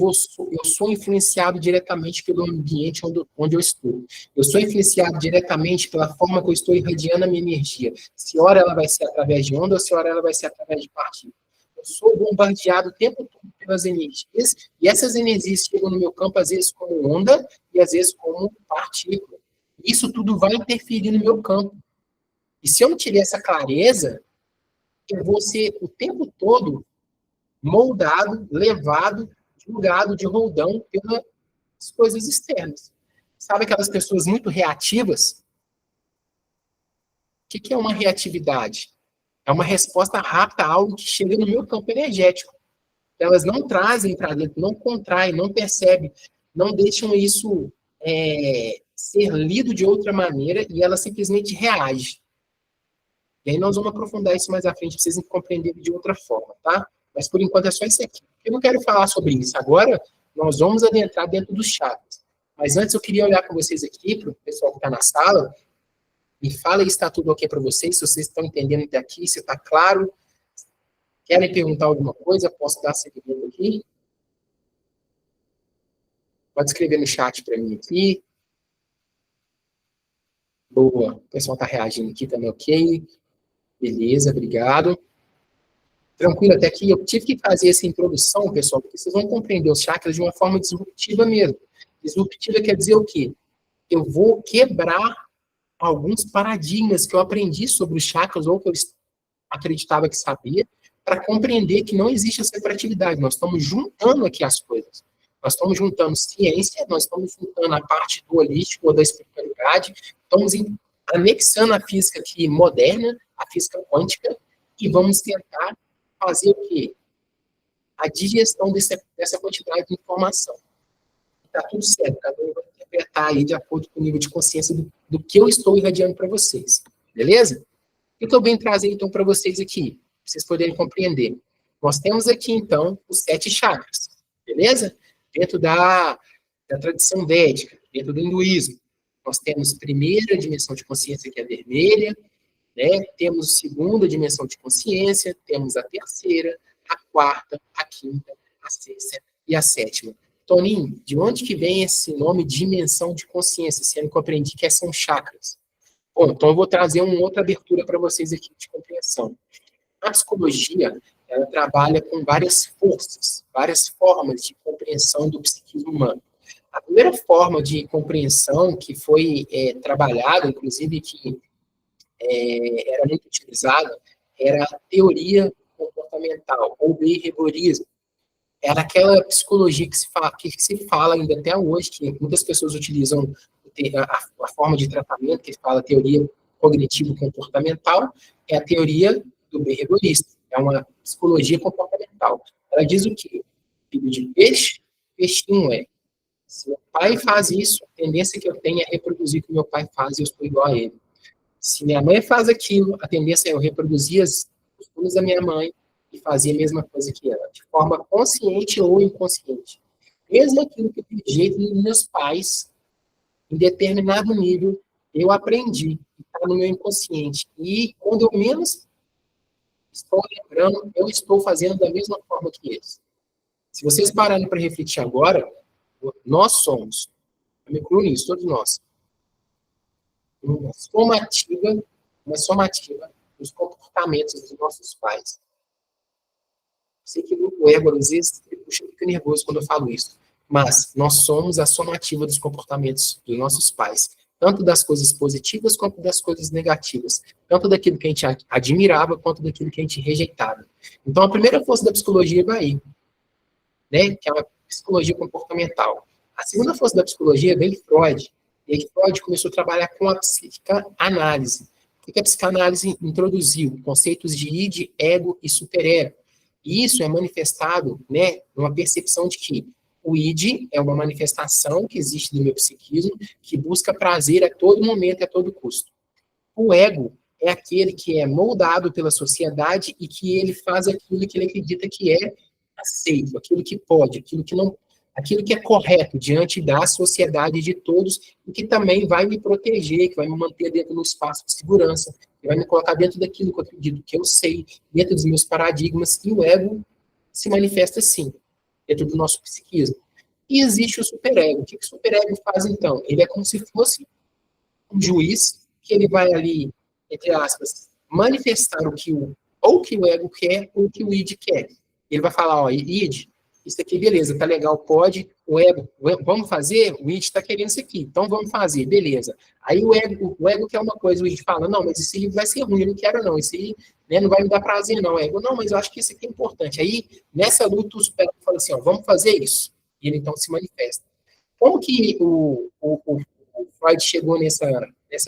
sou influenciado diretamente pelo ambiente onde eu estou. Eu sou influenciado diretamente pela forma que eu estou irradiando a minha energia. Se ora ela vai ser através de onda, ou se ora ela vai ser através de partícula. Eu sou bombardeado o tempo todo pelas energias, e essas energias chegam no meu campo, às vezes como onda, e às vezes como partícula. Isso tudo vai interferir no meu campo. E se eu não tiver essa clareza, eu vou ser o tempo todo moldado, levado, julgado de roldão pelas coisas externas. Sabe aquelas pessoas muito reativas? O que é uma reatividade? É uma resposta rápida a algo que chega no meu campo energético. Elas não trazem para dentro, não contraem, não percebem, não deixam isso ser lido de outra maneira e ela simplesmente reage. E aí nós vamos aprofundar isso mais à frente para vocês compreenderem de outra forma, tá? Mas por enquanto é só isso aqui. Eu não quero falar sobre isso. Agora nós vamos adentrar dentro dos chakras. Mas antes eu queria olhar para vocês aqui, para o pessoal que está na sala. Me fala aí se está tudo ok para vocês, se vocês estão entendendo até aqui, se está claro. Querem perguntar alguma coisa? Posso dar seguimento aqui? Pode escrever no chat para mim aqui. Boa. O pessoal está reagindo aqui também, ok. Beleza, obrigado. Tranquilo, até aqui eu tive que fazer essa introdução, pessoal, porque vocês vão compreender os chakras de uma forma disruptiva mesmo. Disruptiva quer dizer o quê? Eu vou quebrar alguns paradigmas que eu aprendi sobre os chakras, ou que eu acreditava que sabia, para compreender que não existe essa separatividade. Nós estamos juntando aqui as coisas. Nós estamos juntando ciência, nós estamos juntando a parte do holístico ou da espiritualidade, estamos anexando a física aqui moderna, a física quântica, e vamos tentar fazer o quê? A digestão dessa quantidade de informação. Está tudo certo, cada um vai interpretar aí de acordo com o nível de consciência do que eu estou irradiando para vocês. Beleza? O que eu venho trazer, então, para vocês aqui, para vocês poderem compreender? Nós temos aqui, então, os 7 chakras. Beleza? Dentro da tradição védica, dentro do hinduísmo. Nós temos primeira dimensão de consciência, que é a vermelha, né? Temos segunda dimensão de consciência, temos a terceira, a quarta, a quinta, a sexta e a sétima. Toninho, de onde que vem esse nome dimensão de consciência, sendo que eu aprendi que são chakras? Bom, então eu vou trazer uma outra abertura para vocês aqui de compreensão. A psicologia, ela trabalha com várias forças, várias formas de compreensão do psiquismo humano. A primeira forma de compreensão que foi trabalhada, inclusive que era muito utilizada, era a teoria comportamental, ou behaviorismo. Era aquela psicologia que se fala ainda até hoje, que muitas pessoas utilizam a forma de tratamento, que fala teoria cognitivo-comportamental, é a teoria do behaviorista, é uma psicologia comportamental. Ela diz o quê? Filho de peixe, peixinho é. Se meu pai faz isso, a tendência que eu tenho é reproduzir o que meu pai faz e eu estou igual a ele. Se minha mãe faz aquilo, a tendência é eu reproduzir os costumes da minha mãe e fazer a mesma coisa que ela, de forma consciente ou inconsciente. Mesmo aquilo que eu fiz jeito dos meus pais, em determinado nível, eu aprendi, está no meu inconsciente. E quando eu menos estou lembrando, eu estou fazendo da mesma forma que eles. Se vocês pararem para refletir agora, nós somos, eu me incluo nisso, todos nós, uma somativa dos comportamentos dos nossos pais. Sei que o ego, às vezes, fica nervoso quando eu falo isso, mas nós somos a somativa dos comportamentos dos nossos pais, tanto das coisas positivas quanto das coisas negativas, tanto daquilo que a gente admirava quanto daquilo que a gente rejeitava. Então, a primeira força da psicologia vai aí, né, que é a psicologia comportamental. A segunda força da psicologia vem Freud. E aí Freud começou a trabalhar com a psicanálise. O que a psicanálise introduziu? Conceitos de id, ego e superego. E isso é manifestado, né, numa percepção de que o id é uma manifestação que existe no meu psiquismo, que busca prazer a todo momento e a todo custo. O ego é aquele que é moldado pela sociedade e que ele faz aquilo que ele acredita que é aceito, aquilo que pode, aquilo que é correto diante da sociedade de todos e que também vai me proteger, que vai me manter dentro do espaço de segurança, que vai me colocar dentro daquilo que eu acredito que eu sei, dentro dos meus paradigmas, e o ego se manifesta assim, dentro do nosso psiquismo. E existe o superego. O que o superego faz, então? Ele é como se fosse um juiz que ele vai ali, entre aspas, manifestar ou que o ego quer ou o que o id quer. Ele vai falar, ó, id, isso aqui, beleza, tá legal, pode, vamos fazer? O id está querendo isso aqui, então vamos fazer, beleza. Aí o ego quer uma coisa, o id fala, não, mas isso aí vai ser ruim, eu não quero não, isso aí, né, não vai me dar prazer não, ego, não, mas eu acho que isso aqui é importante. Aí, nessa luta, o super fala assim, ó, vamos fazer isso. E ele então se manifesta. Como que o Freud chegou nessa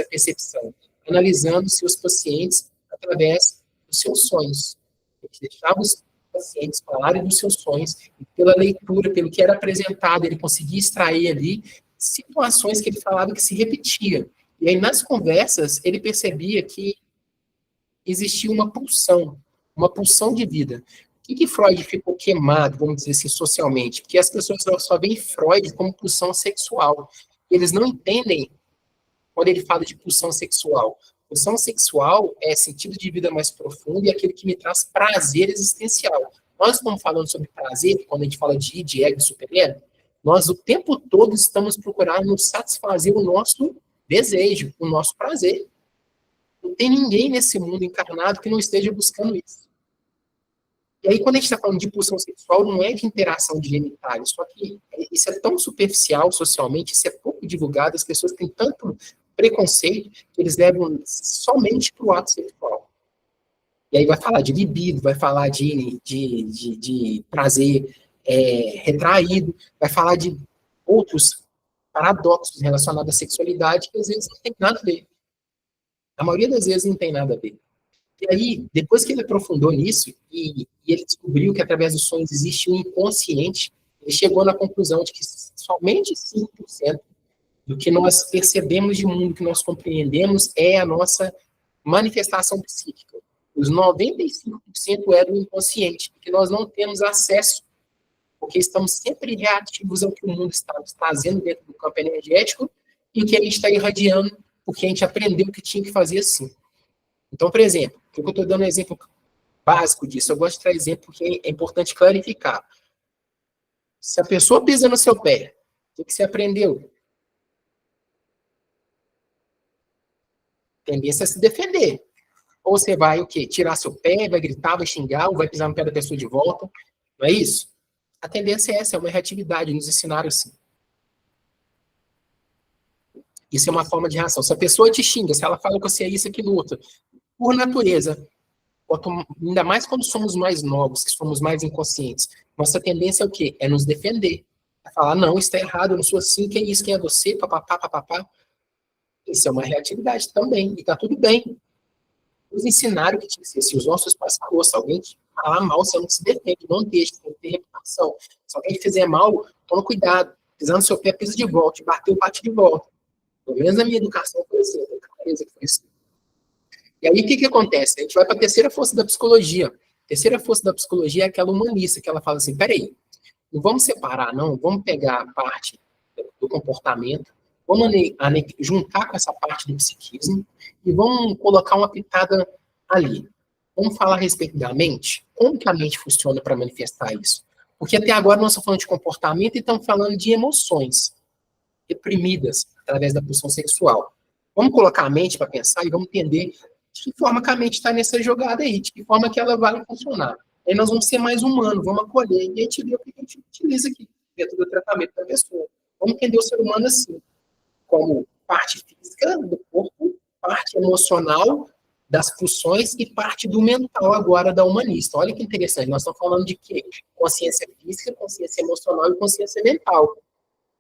percepção? Analisando seus pacientes através dos seus sonhos. Ele deixava os pacientes falarem dos seus sonhos, e pela leitura, pelo que era apresentado, ele conseguia extrair ali situações que ele falava que se repetiam. E aí, nas conversas, ele percebia que existia uma pulsão de vida. Por que Freud ficou queimado, vamos dizer assim, socialmente? Porque as pessoas só veem Freud como pulsão sexual. Eles não entendem quando ele fala de pulsão sexual. Pulsão sexual é sentido de vida mais profundo e aquele que me traz prazer existencial. Nós estamos falando sobre prazer, quando a gente fala de id, ego e superego, nós o tempo todo estamos procurando satisfazer o nosso desejo, o nosso prazer. Não tem ninguém nesse mundo encarnado que não esteja buscando isso. E aí, quando a gente está falando de pulsão sexual, não é de interação de genitais, só que isso é tão superficial socialmente, isso é pouco divulgado, as pessoas têm tanto preconceito que eles levam somente para o ato sexual. E aí vai falar de libido, vai falar de prazer retraído, vai falar de outros paradoxos relacionados à sexualidade que às vezes não tem nada a ver. A maioria das vezes não tem nada a ver. E aí, depois que ele aprofundou nisso, e ele descobriu que através dos sonhos existe um inconsciente, ele chegou na conclusão de que somente 5% do que nós percebemos de mundo, que nós compreendemos, é a nossa manifestação psíquica. Os 95% é do inconsciente, que nós não temos acesso, porque estamos sempre reativos ao que o mundo está nos trazendo dentro do campo energético e o que a gente está irradiando, porque a gente aprendeu que tinha que fazer assim. Então, por exemplo, eu estou dando um exemplo básico disso, eu gosto de trazer exemplo porque é importante clarificar. Se a pessoa pisa no seu pé, o que você aprendeu? Tendência é se defender. Ou você vai o quê? Tirar seu pé, vai gritar, vai xingar, ou vai pisar no pé da pessoa de volta. Não é isso? A tendência é essa, é uma reatividade, nos ensinaram assim. Isso é uma forma de reação. Se a pessoa te xinga, se ela fala que você é isso, aquilo, outro, por natureza, ainda mais quando somos mais novos, que somos mais inconscientes, nossa tendência é o quê? É nos defender. É falar, não, isso está errado, eu não sou assim, quem é isso, quem é você, papapá, papapá. Isso é uma reatividade também, e está tudo bem. Nos ensinaram que tinha que ser assim, os nossos pais falaram, se alguém te falar mal, você não se defende, não deixa, tem que ter reputação. Se alguém te fizer mal, toma cuidado, pisando no seu pé, pisa de volta, te bateu, bate de volta. Pelo menos a minha educação foi assim, eu tenho clareza que foi assim. E aí, o que acontece? A gente vai para a terceira força da psicologia. A terceira força da psicologia é aquela humanista, que ela fala assim, peraí, não vamos separar, não, vamos pegar a parte do comportamento, vamos juntar com essa parte do psiquismo e vamos colocar uma pitada ali. Vamos falar a respeito da mente? Como que a mente funciona para manifestar isso? Porque até agora nós estamos falando de comportamento e estamos falando de emoções reprimidas através da pulsão sexual. Vamos colocar a mente para pensar e vamos entender de que forma que a mente está nessa jogada aí, de que forma que ela vai funcionar. Aí nós vamos ser mais humanos, vamos acolher e a gente vê o que a gente utiliza aqui dentro do tratamento da pessoa. Vamos entender o ser humano assim, como parte física do corpo, parte emocional das pulsões e parte do mental agora da humanista. Olha que interessante, nós estamos falando de quê? Consciência física, consciência emocional e consciência mental.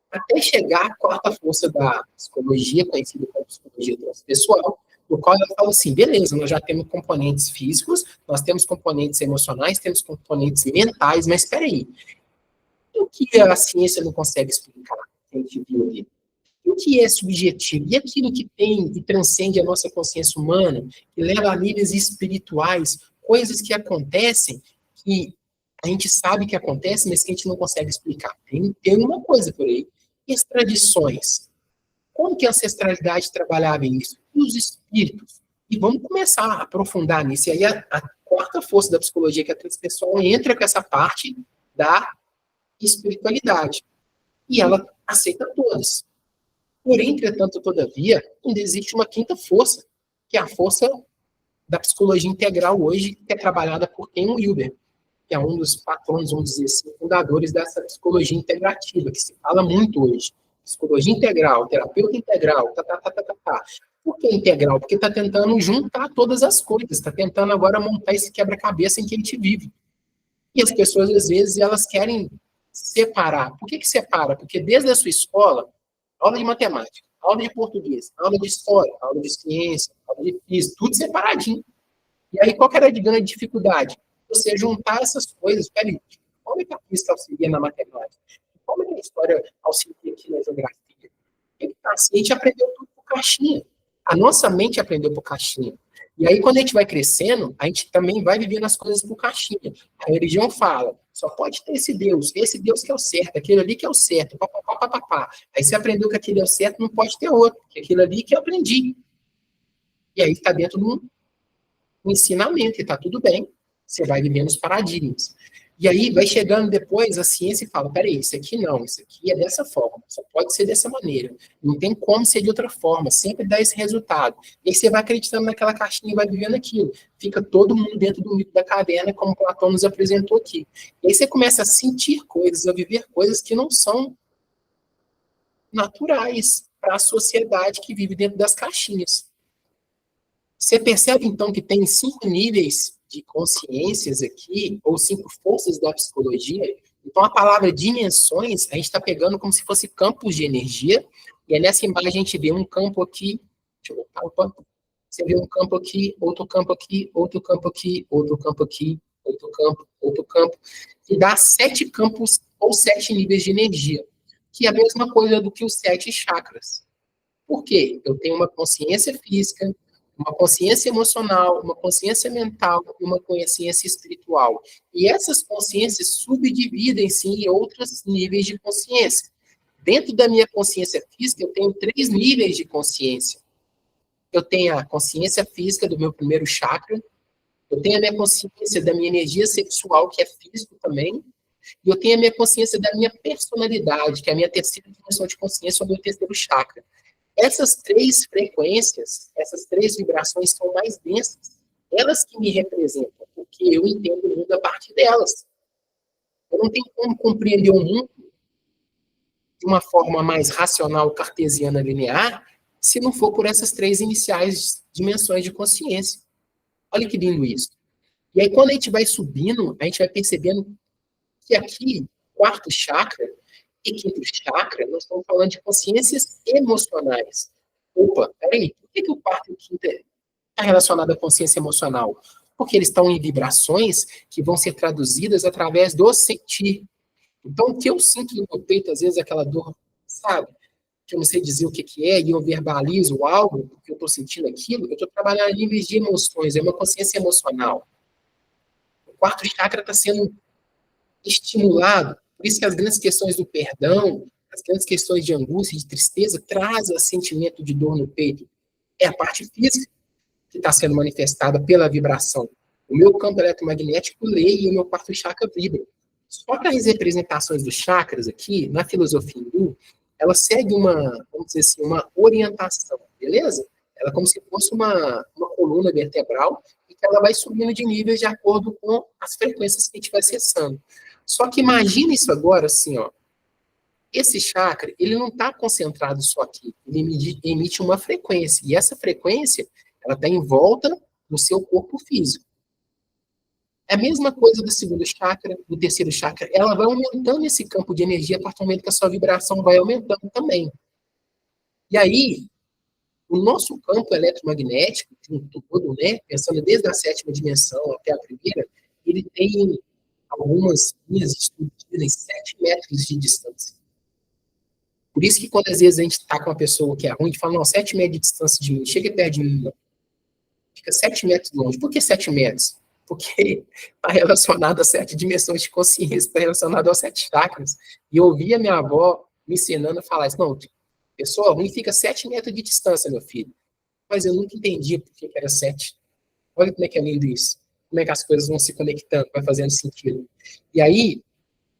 Até chegar à quarta força da psicologia, conhecida como psicologia transpessoal, no qual ela fala assim, beleza, nós já temos componentes físicos, nós temos componentes emocionais, temos componentes mentais, mas espera aí, o que a ciência não consegue explicar, que a gente viu ali? O que é subjetivo? E aquilo que tem e transcende a nossa consciência humana, que leva a níveis espirituais, coisas que acontecem, que a gente sabe que acontecem, mas que a gente não consegue explicar. Tem uma coisa por aí. E as tradições? Como que a ancestralidade trabalhava isso? E os espíritos? E vamos começar a aprofundar nisso. E aí a quarta força da psicologia, que é a transpessoal, entra com essa parte da espiritualidade. E ela aceita todas. Porém, entretanto, todavia, ainda existe uma quinta força, que é a força da psicologia integral hoje, que é trabalhada por Ken Wilber, que é um dos patrões, vamos dizer assim, fundadores dessa psicologia integrativa, que se fala muito hoje. Psicologia integral, terapeuta integral, Por que integral? Porque está tentando juntar todas as coisas, está tentando agora montar esse quebra-cabeça em que a gente vive. E as pessoas, às vezes, elas querem separar. Por que separa? Porque desde a sua escola, aula de matemática, aula de português, aula de história, aula de ciência, aula de física, tudo separadinho. E aí, qual que era a grande dificuldade? Você juntar essas coisas, peraí, como é que a física auxilia na matemática? Como é que a história auxilia aqui na geografia? Assim, a gente aprendeu tudo por caixinha. A nossa mente aprendeu por caixinha. E aí, quando a gente vai crescendo, a gente também vai vivendo as coisas por caixinha. A religião fala, só pode ter esse Deus que é o certo, aquele ali que é o certo, papapá. Aí você aprendeu que aquele é o certo, não pode ter outro, que aquilo ali que eu aprendi. E aí está dentro do ensinamento, e está tudo bem. Você vai vivendo os paradigmas. E aí vai chegando depois a ciência e fala, peraí, isso aqui não, isso aqui é dessa forma, só pode ser dessa maneira. Não tem como ser de outra forma, sempre dá esse resultado. E aí você vai acreditando naquela caixinha e vai vivendo aquilo. Fica todo mundo dentro do mito da caverna, como Platão nos apresentou aqui. E aí você começa a sentir coisas, a viver coisas que não são naturais para a sociedade que vive dentro das caixinhas. Você percebe, então, que tem 5 níveis de consciências aqui, ou 5 forças da psicologia. Então, a palavra dimensões, a gente está pegando como se fosse campos de energia, e aí nessa imagem a gente vê um campo aqui, deixa eu voltar, opa, você vê um campo aqui, outro campo aqui, outro campo aqui, outro campo aqui, outro campo, e dá 7 campos ou 7 níveis de energia, que é a mesma coisa do que os 7 chakras. Por quê? Eu tenho uma consciência física, uma consciência emocional, uma consciência mental e uma consciência espiritual. E essas consciências subdividem-se em outros níveis de consciência. Dentro da minha consciência física, eu tenho 3 níveis de consciência. Eu tenho a consciência física do meu primeiro chakra, eu tenho a minha consciência da minha energia sexual, que é físico também, e eu tenho a minha consciência da minha personalidade, que é a minha terceira dimensão de consciência, ou meu terceiro chakra. Essas 3 frequências, essas 3 vibrações são mais densas. Elas que me representam, porque eu entendo o mundo a partir delas. Eu não tenho como compreender o mundo de uma forma mais racional, cartesiana, linear, se não for por essas 3 iniciais dimensões de consciência. Olha que lindo isso. E aí, quando a gente vai subindo, a gente vai percebendo que aqui, quarto chakra e quinto chakra, nós estamos falando de consciências emocionais. Opa, peraí, por que o quarto e o quinto está relacionado à consciência emocional? Porque eles estão em vibrações que vão ser traduzidas através do sentir. Então, o que eu sinto no meu peito, às vezes, é aquela dor, sabe? Que eu não sei dizer o que é, e eu verbalizo algo, porque eu estou sentindo aquilo, eu estou trabalhando em níveis de emoções, é uma consciência emocional. O quarto chakra está sendo estimulado, por isso que as grandes questões do perdão, as grandes questões de angústia, de tristeza, trazem sentimento de dor no peito. É a parte física que está sendo manifestada pela vibração. O meu campo eletromagnético lê e o meu quarto chakra vibra. Só que as representações dos chakras aqui, na filosofia hindu, ela segue uma, vamos dizer assim, uma orientação, beleza? Ela é como se fosse uma coluna vertebral e que ela vai subindo de níveis de acordo com as frequências que a gente vai acessando. Só que imagina isso agora assim, ó. Esse chakra, ele não está concentrado só aqui. Ele emite uma frequência. E essa frequência, ela está em volta do seu corpo físico. É a mesma coisa do segundo chakra, do terceiro chakra. Ela vai aumentando esse campo de energia a partir do momento que a sua vibração vai aumentando também. E aí, o nosso campo eletromagnético, todo, né, pensando desde a 7ª dimensão até a primeira, ele tem algumas linhas de estudo que dizem 7 metros de distância. Por isso que quando às vezes a gente está com uma pessoa que é ruim, a gente fala, não, 7 metros de distância de mim, chega perto de mim, não. Fica 7 metros longe. Por que 7 metros? Porque está relacionado a 7 dimensões de consciência, está relacionado aos 7 chakras. E eu ouvi a minha avó me ensinando a falar isso. Não, pessoa ruim fica 7 metros de distância, meu filho. Mas eu nunca entendi por que era 7. Olha como é que é lindo isso. Como é que as coisas vão se conectando, vai fazendo sentido. E aí,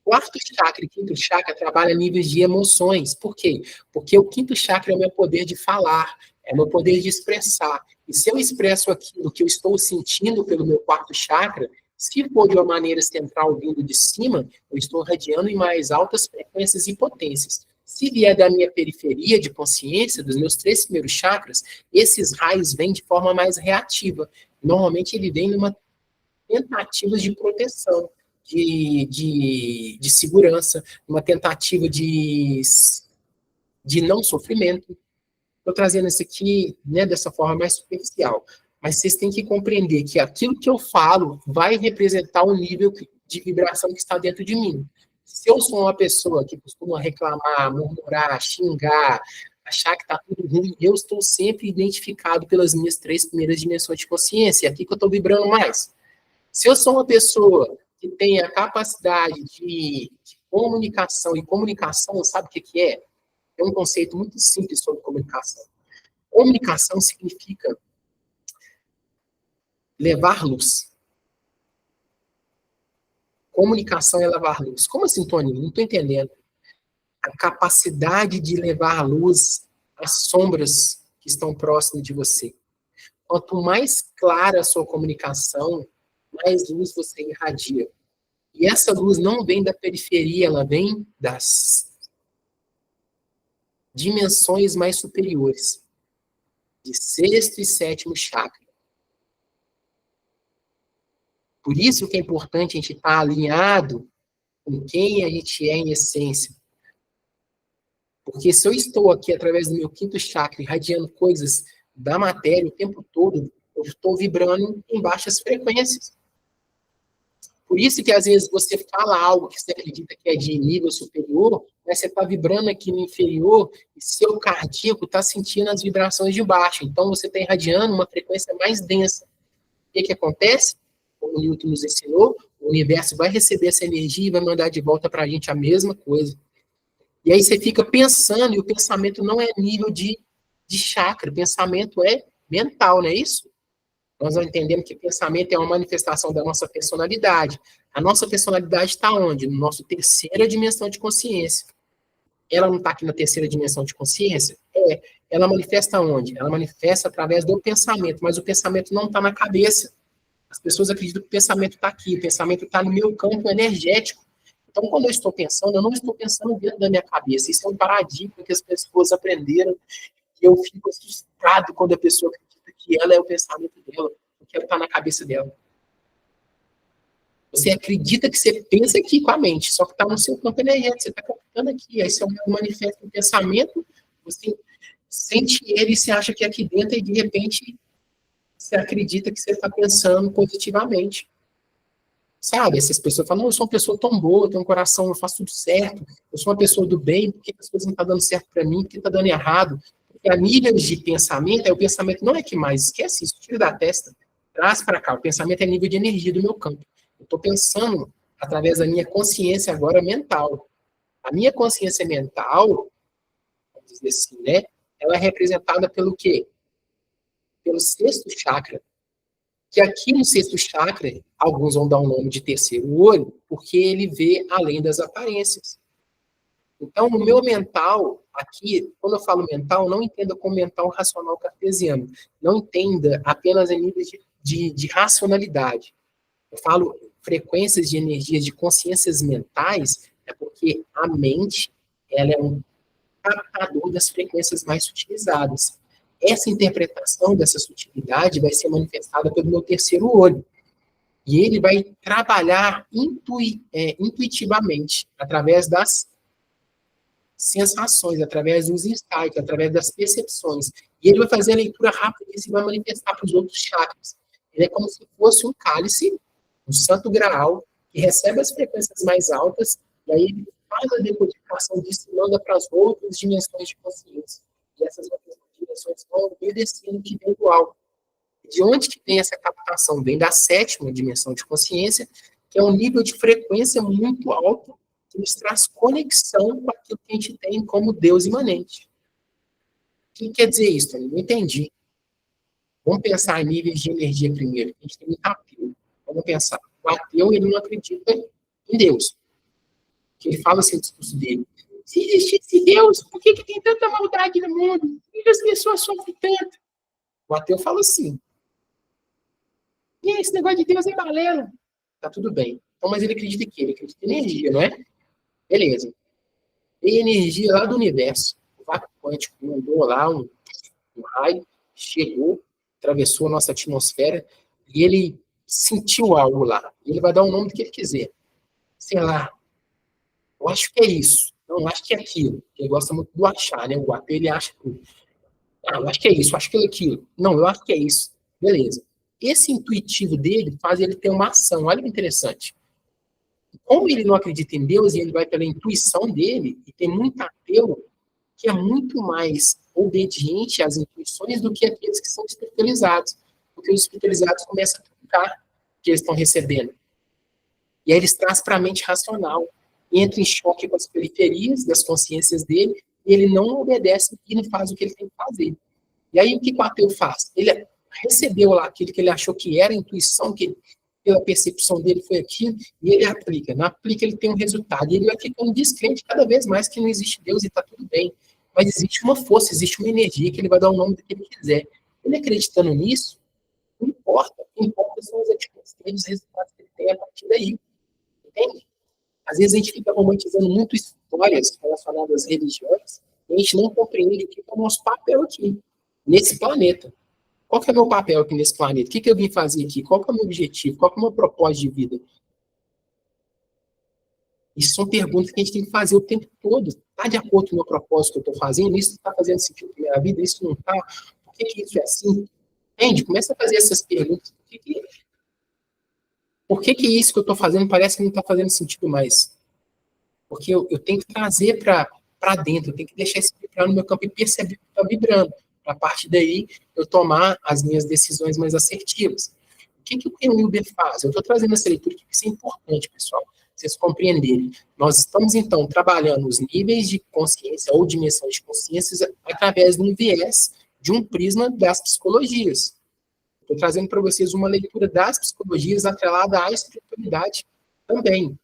quarto chakra e quinto chakra trabalham níveis de emoções. Por quê? Porque o quinto chakra é o meu poder de falar, é o meu poder de expressar. E se eu expresso aquilo que eu estou sentindo pelo meu quarto chakra, se for de uma maneira central vindo de cima, eu estou radiando em mais altas frequências e potências. Se vier da minha periferia de consciência, dos meus 3 primeiros chakras, esses raios vêm de forma mais reativa. Normalmente ele vem numa tentativa de proteção, de segurança, uma tentativa de não sofrimento. Estou trazendo isso aqui, né, dessa forma mais superficial. Mas vocês têm que compreender que aquilo que eu falo vai representar um nível de vibração que está dentro de mim. Se eu sou uma pessoa que costuma reclamar, murmurar, xingar, achar que está tudo ruim, eu estou sempre identificado pelas minhas 3 primeiras dimensões de consciência. É aqui que eu estou vibrando mais. Se eu sou uma pessoa que tem a capacidade de comunicação, e comunicação, sabe o que é? É um conceito muito simples sobre comunicação. Comunicação significa levar luz. Comunicação é levar luz. Como assim, Tony? Não estou entendendo. A capacidade de levar luz às sombras que estão próximas de você. Quanto mais clara a sua comunicação, mais luz você irradia. E essa luz não vem da periferia, ela vem das dimensões mais superiores, de 6º e 7º chakra. Por isso que é importante a gente estar alinhado com quem a gente é em essência. Porque se eu estou aqui através do meu 5º chakra, irradiando coisas da matéria o tempo todo, eu estou vibrando em baixas frequências. Por isso que, às vezes, você fala algo que você acredita que é de nível superior, mas você está vibrando aqui no inferior e seu cardíaco está sentindo as vibrações de baixo. Então, você está irradiando uma frequência mais densa. O que acontece? Como o Newton nos ensinou, o universo vai receber essa energia e vai mandar de volta para a gente a mesma coisa. E aí você fica pensando, e o pensamento não é nível de chakra, pensamento é mental, não é isso? Nós entendemos que pensamento é uma manifestação da nossa personalidade. A nossa personalidade está onde? No nosso 3ª dimensão de consciência. Ela não está aqui na 3ª dimensão de consciência? É. Ela manifesta onde? Ela manifesta através do pensamento, mas o pensamento não está na cabeça. As pessoas acreditam que o pensamento está aqui, o pensamento está no meu campo energético. Então, quando eu estou pensando, eu não estou pensando dentro da minha cabeça. Isso é um paradigma que as pessoas aprenderam. eu fico assustado quando a pessoa acredita que ela é o pensamento dela, que ela está na cabeça dela. Você acredita que você pensa aqui com a mente, só que está no seu campo energético, você está captando aqui, aí você manifesta um pensamento, você sente ele e você acha que é aqui dentro, e de repente você acredita que você está pensando positivamente. Sabe, essas pessoas falam, não, eu sou uma pessoa tão boa, eu tenho um coração, eu faço tudo certo, eu sou uma pessoa do bem, por que as coisas não estão dando certo para mim, por que está dando errado? Porque a nível de pensamento, o pensamento não é que mais, esquece isso, tira da testa, traz para cá, o pensamento é nível de energia do meu campo. Eu estou pensando através da minha consciência agora mental. A minha consciência mental, vamos dizer assim, né, ela é representada pelo quê? Pelo sexto chakra. Que aqui no sexto chakra, alguns vão dar o nome de terceiro olho, porque ele vê além das aparências. Então, no meu mental, aqui, quando eu falo mental, não entenda como mental racional cartesiano. Não entenda apenas em nível de racionalidade. Eu falo frequências de energias de consciências mentais, é porque a mente ela é um captador das frequências mais utilizadas. Essa interpretação dessa sutilidade vai ser manifestada pelo meu terceiro olho. E ele vai trabalhar intuitivamente, através das sensações, através dos insights, através das percepções. E ele vai fazer a leitura rápida e se vai manifestar para os outros chakras. Ele é como se fosse um cálice, um santo graal, que recebe as frequências mais altas, e aí ele faz a decodificação disso e manda para as outras dimensões de consciência. E essas outras dimensões vão obedecendo o que vem do alto. De onde que vem essa captação? Vem da sétima dimensão de consciência, que é um nível de frequência muito alto, que nos traz conexão com aquilo que a gente tem como Deus imanente. O que quer dizer isso, Tony? Não entendi. Vamos pensar em níveis de energia primeiro. A gente tem muito ateu. Vamos pensar. O ateu, ele não acredita em Deus. Que ele fala assim no discurso dele. Se existisse Deus, por que tem tanta maldade no mundo? Por que as pessoas sofrem tanto? O ateu fala assim. E esse negócio de Deus é balela. Tá tudo bem. Então, mas ele acredita em quê? Ele acredita em energia, não é? Beleza. Tem energia lá do universo. O vácuo quântico mandou lá um raio, chegou, atravessou a nossa atmosfera e ele sentiu algo lá. E ele vai dar o nome que ele quiser. Sei lá, eu acho que é isso. Não, acho que é aquilo. Ele gosta muito do achar, né? O ateu, ele acha tudo. Ah, eu acho que é isso, eu acho que é aquilo. Não, eu acho que é isso. Beleza. Esse intuitivo dele faz ele ter uma ação. Olha que interessante. Como ele não acredita em Deus e ele vai pela intuição dele, e tem muito ateu que é muito mais obediente às intuições do que aqueles que são espiritualizados. Porque os espiritualizados começam a trocar o que eles estão recebendo. E aí eles trazem para a mente racional. Entra em choque com as periferias das consciências dele, e ele não obedece e não faz o que ele tem que fazer. E aí o que o ateu faz? Ele recebeu lá aquilo que ele achou que era a intuição, que pela percepção dele foi aquilo, e ele aplica. Não aplica, ele tem um resultado. E ele vai ficando descrente cada vez mais que não existe Deus e está tudo bem. Mas existe uma força, existe uma energia que ele vai dar o nome do que ele quiser. Ele acreditando nisso, não importa. O que importa são as atitudes dele, os resultados que ele tem a partir daí. Entende? Às vezes a gente fica romantizando muito histórias relacionadas às religiões e a gente não compreende o que é o nosso papel aqui, nesse planeta. Qual que é o meu papel aqui nesse planeta? O que eu vim fazer aqui? Qual que é o meu objetivo? Qual que é o meu propósito de vida? Isso são perguntas que a gente tem que fazer o tempo todo. Está de acordo com o meu propósito que eu estou fazendo? Isso está fazendo sentido na minha vida? Isso não está? Por que isso é assim? Entende? Começa a fazer essas perguntas. Por que isso que eu estou fazendo parece que não está fazendo sentido mais? Porque eu tenho que trazer para dentro, eu tenho que deixar isso vibrar no meu campo e perceber que está vibrando. A partir daí, eu tomar as minhas decisões mais assertivas. O que o Ken Wilber faz? Eu estou trazendo essa leitura que isso é importante, pessoal, vocês compreenderem. Nós estamos, então, trabalhando os níveis de consciência ou dimensões de consciência através de um viés, de um prisma das psicologias. Estou trazendo para vocês uma leitura das psicologias atrelada à espiritualidade também.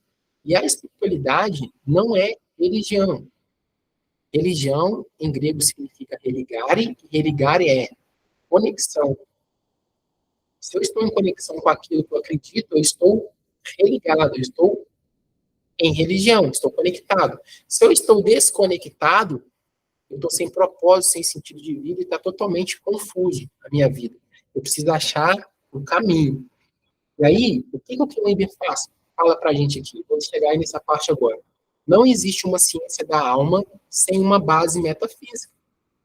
E a espiritualidade não é religião. Religião, em grego, significa religare, e religare é conexão. Se eu estou em conexão com aquilo que eu acredito, eu estou religado, eu estou em religião, estou conectado. Se eu estou desconectado, eu estou sem propósito, sem sentido de vida, e está totalmente confuso a minha vida. Eu preciso achar um caminho. E aí, o que o Kleiber faz? Fala para a gente aqui, vou chegar aí nessa parte agora. Não existe uma ciência da alma sem uma base metafísica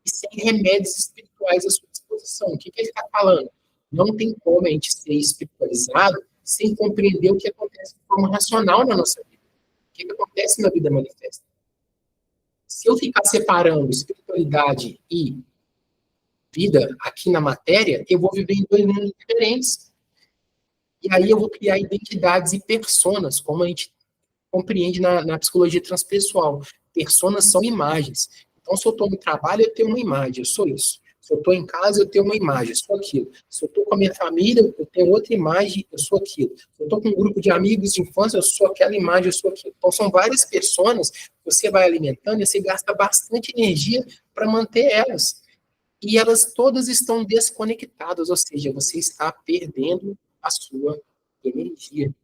e sem remédios espirituais à sua disposição. O que ele está falando? Não tem como a gente ser espiritualizado sem compreender o que acontece de forma racional na nossa vida. O que acontece na vida manifesta. Se eu ficar separando espiritualidade e vida aqui na matéria, eu vou viver em dois mundos diferentes. E aí eu vou criar identidades e personas, como a gente compreende na psicologia transpessoal. Personas são imagens. Então, se eu estou no trabalho, eu tenho uma imagem, eu sou isso. Se eu estou em casa, eu tenho uma imagem, eu sou aquilo. Se eu estou com a minha família, eu tenho outra imagem, eu sou aquilo. Se eu estou com um grupo de amigos de infância, eu sou aquela imagem, eu sou aquilo. Então, são várias personas que você vai alimentando e você gasta bastante energia para manter elas. E elas todas estão desconectadas, ou seja, você está perdendo a sua energia.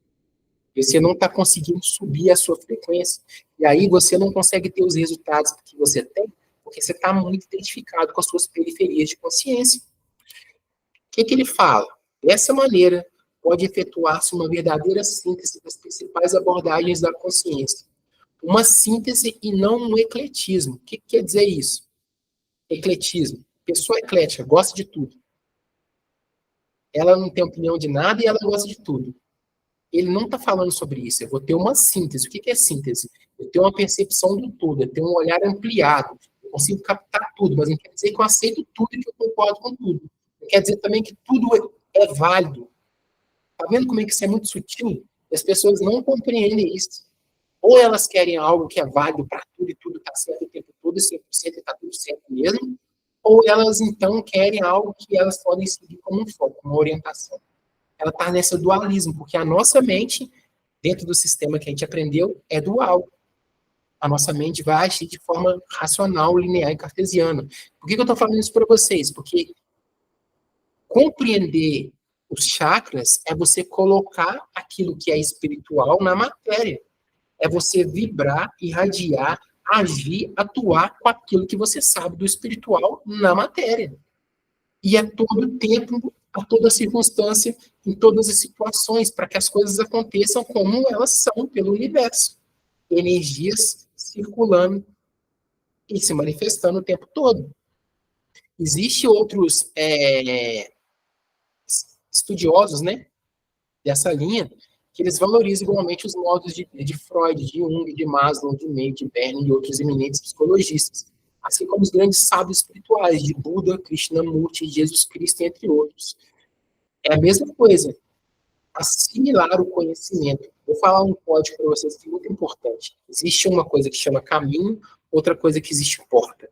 Você não está conseguindo subir a sua frequência. E aí você não consegue ter os resultados que você tem, porque você está muito identificado com as suas periferias de consciência. O que ele fala? Dessa maneira, pode efetuar-se uma verdadeira síntese das principais abordagens da consciência. Uma síntese e não um ecletismo. O que quer dizer isso? Ecletismo. Pessoa eclética, gosta de tudo. Ela não tem opinião de nada e ela gosta de tudo. Ele não está falando sobre isso. Eu vou ter uma síntese. O que é síntese? Eu tenho uma percepção do todo, eu tenho um olhar ampliado, eu consigo captar tudo, mas não quer dizer que eu aceito tudo e que eu concordo com tudo. Não quer dizer também que tudo é válido. Está vendo como é que isso é muito sutil? E as pessoas não compreendem isso. Ou elas querem algo que é válido para tudo e tudo está certo o tempo todo, e 100% está tudo certo mesmo, ou elas, então, querem algo que elas podem seguir como um foco, uma orientação. Ela está nesse dualismo, porque a nossa mente, dentro do sistema que a gente aprendeu, é dual. A nossa mente vai agir de forma racional, linear e cartesiana. Por que eu estou falando isso para vocês? Porque compreender os chakras é você colocar aquilo que é espiritual na matéria. É você vibrar, irradiar, agir, atuar com aquilo que você sabe do espiritual na matéria. E a todo tempo, a toda circunstância, em todas as situações, para que as coisas aconteçam como elas são pelo universo. Energias circulando e se manifestando o tempo todo. Existem outros estudiosos, né, dessa linha, que eles valorizam igualmente os modos de Freud, de Jung, de Maslow, de May, de Berner e outros eminentes psicologistas, assim como os grandes sábios espirituais de Buda, Krishnamurti, Jesus Cristo, entre outros. É a mesma coisa, assimilar o conhecimento. Vou falar um código para vocês que é muito importante. Existe uma coisa que chama caminho, outra coisa que existe porta.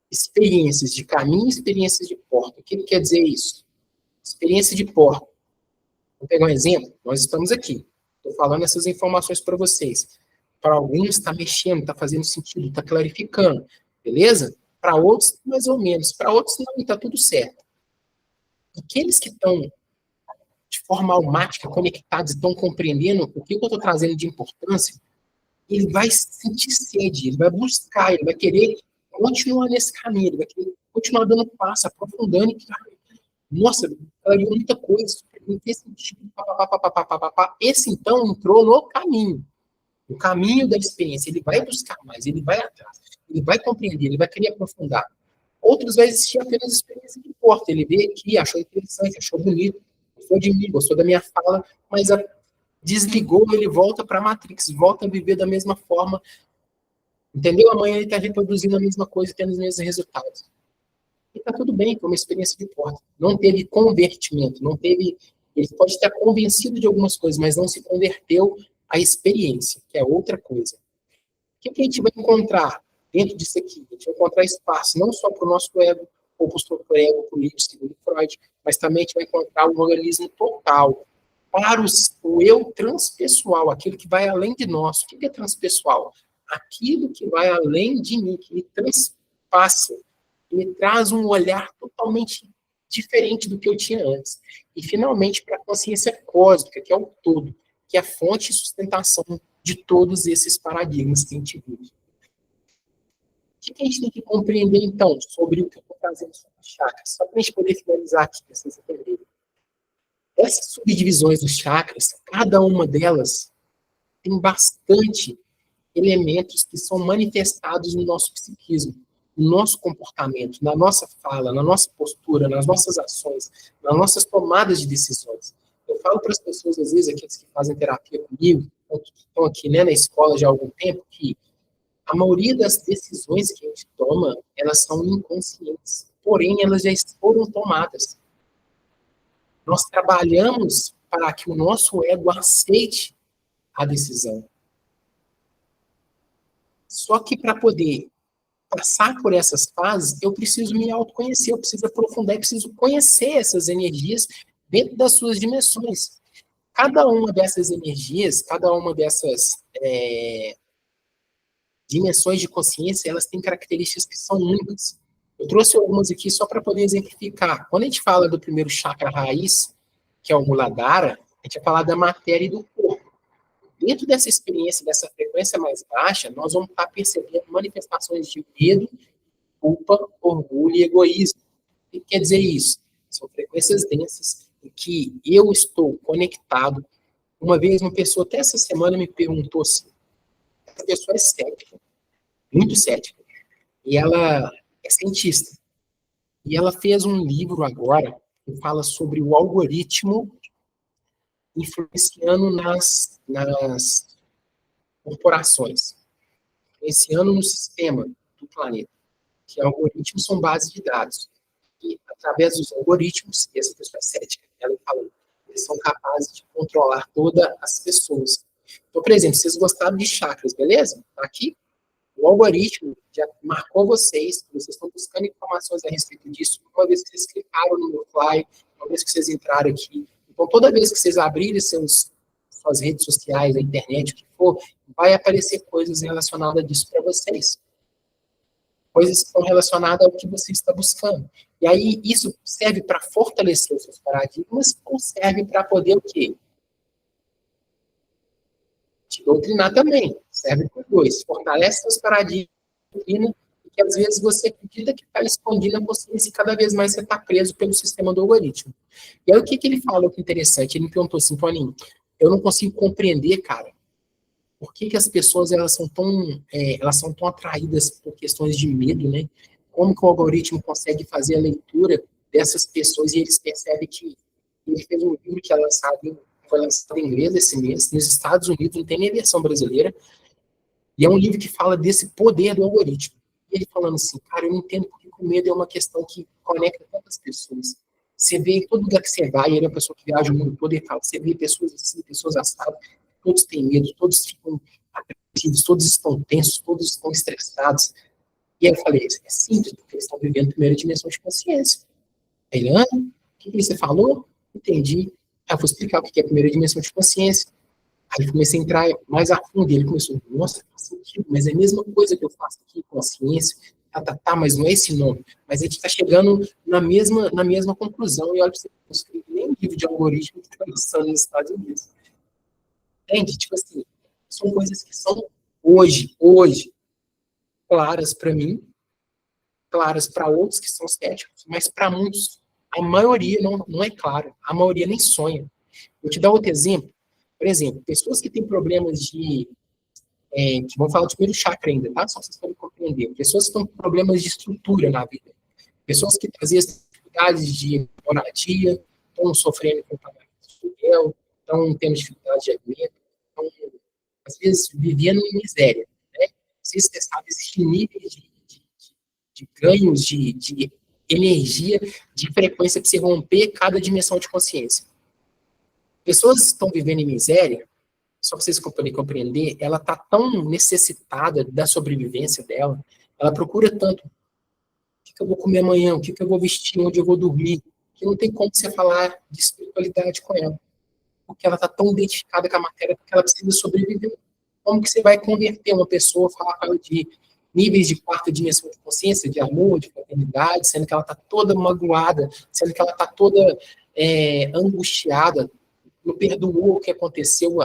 Experiências de caminho e experiências de porta. O que quer dizer isso? Experiência de porta. Vou pegar um exemplo. Nós estamos aqui. Estou falando essas informações para vocês. Para alguns está mexendo, está fazendo sentido, está clarificando. Beleza? Para outros, mais ou menos. Para outros, não, está tudo certo. Aqueles que estão de forma almática, conectados, estão compreendendo o que eu estou trazendo de importância, ele vai sentir sede, ele vai buscar, ele vai querer continuar nesse caminho, ele vai querer continuar dando passo, aprofundando, e, nossa, ela viu muita coisa, não fez sentido, esse, então, entrou no caminho da experiência, ele vai buscar mais, ele vai atrás, ele vai compreender, ele vai querer aprofundar. Outros vai existir apenas experiência de porta, ele vê aqui, achou interessante, achou bonito, gostou de mim, gostou da minha fala, mas desligou, ele volta para a Matrix, volta a viver da mesma forma, entendeu? Amanhã ele está reproduzindo a mesma coisa, tendo os mesmos resultados. E está tudo bem, foi uma experiência de porta. Não teve convertimento, não teve... Ele pode estar convencido de algumas coisas, mas não se converteu à experiência, que é outra coisa. O que a gente vai encontrar dentro disso aqui? A gente vai encontrar espaço não só para o nosso ego, ou para o superego político, segundo Freud, mas também a gente vai encontrar um organismo total, para o eu transpessoal, aquilo que vai além de nós. O que é transpessoal? Aquilo que vai além de mim, que me transpassa, que me traz um olhar totalmente diferente do que eu tinha antes. E, finalmente, para a consciência cósmica, que é o todo, que é a fonte e sustentação de todos esses paradigmas que a gente vive. que a gente tem que compreender, então, sobre o que eu estou fazendo sobre os chakras? Só para a gente poder finalizar aqui, para vocês entenderem. Essas subdivisões dos chakras, cada uma delas tem bastante elementos que são manifestados no nosso psiquismo, no nosso comportamento, na nossa fala, na nossa postura, nas nossas ações, nas nossas tomadas de decisões. Eu falo para as pessoas, às vezes, aqueles que fazem terapia comigo, que estão aqui, né, na escola já há algum tempo, que a maioria das decisões que a gente toma, elas são inconscientes, porém, elas já foram tomadas. Nós trabalhamos para que o nosso ego aceite a decisão. Só que para poder passar por essas fases, eu preciso me autoconhecer, eu preciso aprofundar, eu preciso conhecer essas energias dentro das suas dimensões. Cada uma dessas energias, cada uma dessas dimensões de consciência, elas têm características que são únicas. Eu trouxe algumas aqui só para poder exemplificar. Quando a gente fala do primeiro chakra raiz, que é o Muladhara, a gente vai falar da matéria e do corpo. Dentro dessa experiência, dessa frequência mais baixa, nós vamos estar percebendo manifestações de medo, culpa, orgulho e egoísmo. O que quer dizer isso? São frequências densas em que eu estou conectado. Uma vez uma pessoa, até essa semana, me perguntou assim, essa pessoa é cética, muito cética, e ela é cientista. E ela fez um livro agora que fala sobre o algoritmo influenciando nas corporações, influenciando no sistema do planeta, que algoritmos são bases de dados. E, através dos algoritmos, essa pessoa é cética, ela falou, eles são capazes de controlar todas as pessoas. Então, por exemplo, vocês gostaram de chakras, beleza? Aqui, o algoritmo já marcou vocês estão buscando informações a respeito disso, uma vez que vocês clicaram no meu flyer, uma vez que vocês entraram aqui. Então, toda vez que vocês abrirem suas redes sociais, a internet, o que for, vai aparecer coisas relacionadas disso para vocês. Coisas que estão relacionadas ao que você está buscando. E aí, isso serve para fortalecer os seus paradigmas ou serve para poder o quê? Te doutrinar também. Serve para os dois. Fortalece seus paradigmas, doutrina, que às vezes você acredita que está escondido na consciência e cada vez mais você está preso pelo sistema do algoritmo. E aí o que ele falou que é interessante? Ele me perguntou assim, Toninho, eu não consigo compreender, cara, por que as pessoas elas são tão atraídas por questões de medo, né? Como que o algoritmo consegue fazer a leitura dessas pessoas e eles percebem que ele fez um livro que foi lançado em inglês esse mês, nos Estados Unidos, não tem nem versão brasileira, e é um livro que fala desse poder do algoritmo. E ele falando assim, cara, eu não entendo porque o medo é uma questão que conecta tantas pessoas. Você vê em todo lugar que você vai, ele é uma pessoa que viaja o mundo todo e fala, você vê pessoas assim, pessoas assadas, todos têm medo, todos ficam aprensivos, todos estão tensos, todos estão estressados. E aí eu falei, é simples, porque eles estão vivendo a primeira dimensão de consciência. Aí ele, o que você falou? Entendi. Aí eu vou explicar o que é a primeira dimensão de consciência. Aí eu comecei a entrar mais a fundo, e ele começou, nossa, faz sentido, mas é a mesma coisa que eu faço aqui com a ciência, mas não é esse nome. Mas a gente está chegando na mesma conclusão, e olha para você, não escrevi nem livro de algoritmo que está lançando nos Estados Unidos. Entende? Tipo assim, são coisas que são hoje, claras para mim, claras para outros que são céticos, mas para muitos, a maioria não é clara, a maioria nem sonha. Vou te dar outro exemplo. Por exemplo, pessoas que têm problemas que vamos falar do primeiro chakra ainda, tá? Só para vocês poderem compreender. Pessoas que estão com problemas de estrutura na vida. Pessoas que às vezes têm dificuldades de moradia, estão sofrendo com pagamento de aluguel, estão tendo dificuldade de alimento, estão, às vezes, vivendo em miséria, né? Vocês sabem, existem níveis de ganhos de energia, de frequência para você romper cada dimensão de consciência. Pessoas que estão vivendo em miséria, só para vocês poderem compreender, ela está tão necessitada da sobrevivência dela, ela procura tanto o que eu vou comer amanhã, o que eu vou vestir, onde eu vou dormir, que não tem como você falar de espiritualidade com ela, porque ela está tão identificada com a matéria, porque ela precisa sobreviver. Como que você vai converter uma pessoa, falar com ela de níveis de quarta dimensão de consciência, de amor, de fraternidade, sendo que ela está toda magoada, sendo que ela está toda angustiada, não perdoou o que aconteceu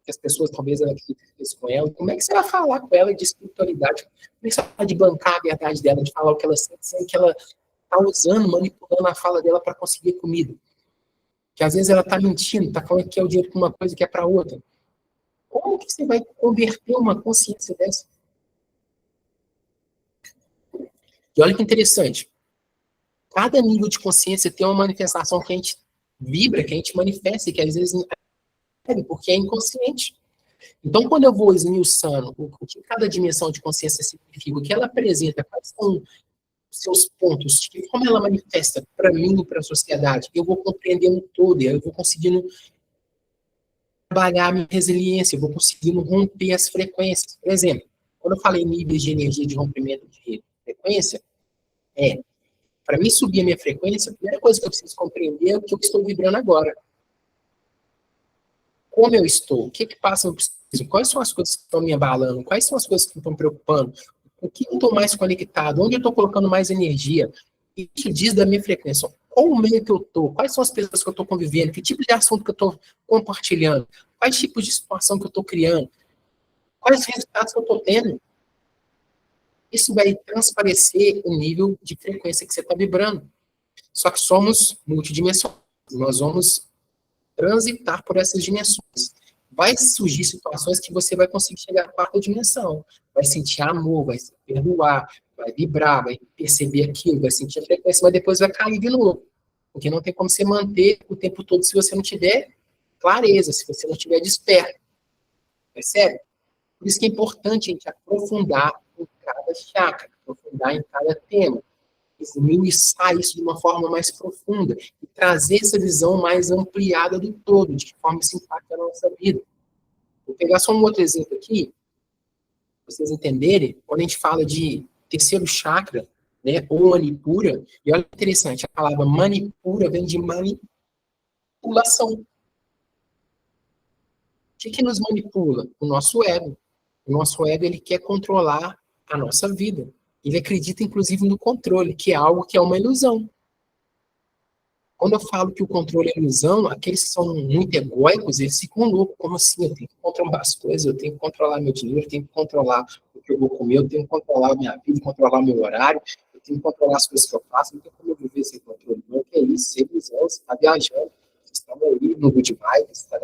que as pessoas talvez ela acreditem isso com ela, como é que você vai falar com ela de espiritualidade? Como é que você vai falar de bancar a verdade dela, de falar o que ela sente, sendo que ela está usando, manipulando a fala dela para conseguir comida? Que às vezes ela está mentindo, está falando que é o dinheiro para uma coisa que é para outra. Como que você vai converter uma consciência dessa? E olha que interessante. Cada nível de consciência tem uma manifestação que a gente vibra, que a gente manifesta, e que às vezes não é, porque é inconsciente. Então, quando eu vou esmiuçando o que cada dimensão de consciência significa, o que ela apresenta, quais são os seus pontos, como ela manifesta para mim e para a sociedade, eu vou compreendendo todo, eu vou conseguindo trabalhar a minha resiliência, eu vou conseguindo romper as frequências. Por exemplo, quando eu falei níveis de energia de rompimento de frequência, para mim subir a minha frequência, a primeira coisa que eu preciso compreender é o que eu estou vibrando agora. Como eu estou? O que passa no preciso? Quais são as coisas que estão me abalando? Quais são as coisas que estão me preocupando? O que eu estou mais conectado? Onde eu estou colocando mais energia? Isso diz da minha frequência. Qual o meio que eu estou? Quais são as pessoas que eu estou convivendo? Que tipo de assunto que eu estou compartilhando? Quais tipos de situação que eu estou criando? Quais resultados que eu estou tendo? Isso vai transparecer o nível de frequência que você está vibrando. Só que somos multidimensionais. Nós vamos transitar por essas dimensões. Vai surgir situações que você vai conseguir chegar à quarta dimensão. Vai sentir amor, vai se perdoar, vai vibrar, vai perceber aquilo, vai sentir a frequência, mas depois vai cair de novo. Porque não tem como você manter o tempo todo se você não tiver clareza, se você não tiver desperto. Percebe? Por isso que é importante a gente aprofundar em cada chakra, aprofundar em cada tema, esmiuçar isso de uma forma mais profunda e trazer essa visão mais ampliada do todo, de que forma isso impacta a nossa vida. Vou pegar só um outro exemplo aqui, para vocês entenderem, quando a gente fala de terceiro chakra, né, ou manipura, e olha que interessante, a palavra manipura vem de manipulação. O que nos manipula? O nosso ego. O nosso ego, ele quer controlar a nossa vida. Ele acredita, inclusive, no controle, que é algo que é uma ilusão. Quando eu falo que o controle é ilusão, aqueles que são muito egóicos, eles ficam loucos. Como assim? Eu tenho que controlar as coisas, eu tenho que controlar meu dinheiro, eu tenho que controlar o que eu vou comer, eu tenho que controlar a minha vida, controlar o meu horário, eu tenho que controlar as coisas que eu faço, não tem como eu viver sem controle. Não, que é isso, sem ilusão, você está viajando, vocês estão aí no good vibes, tá.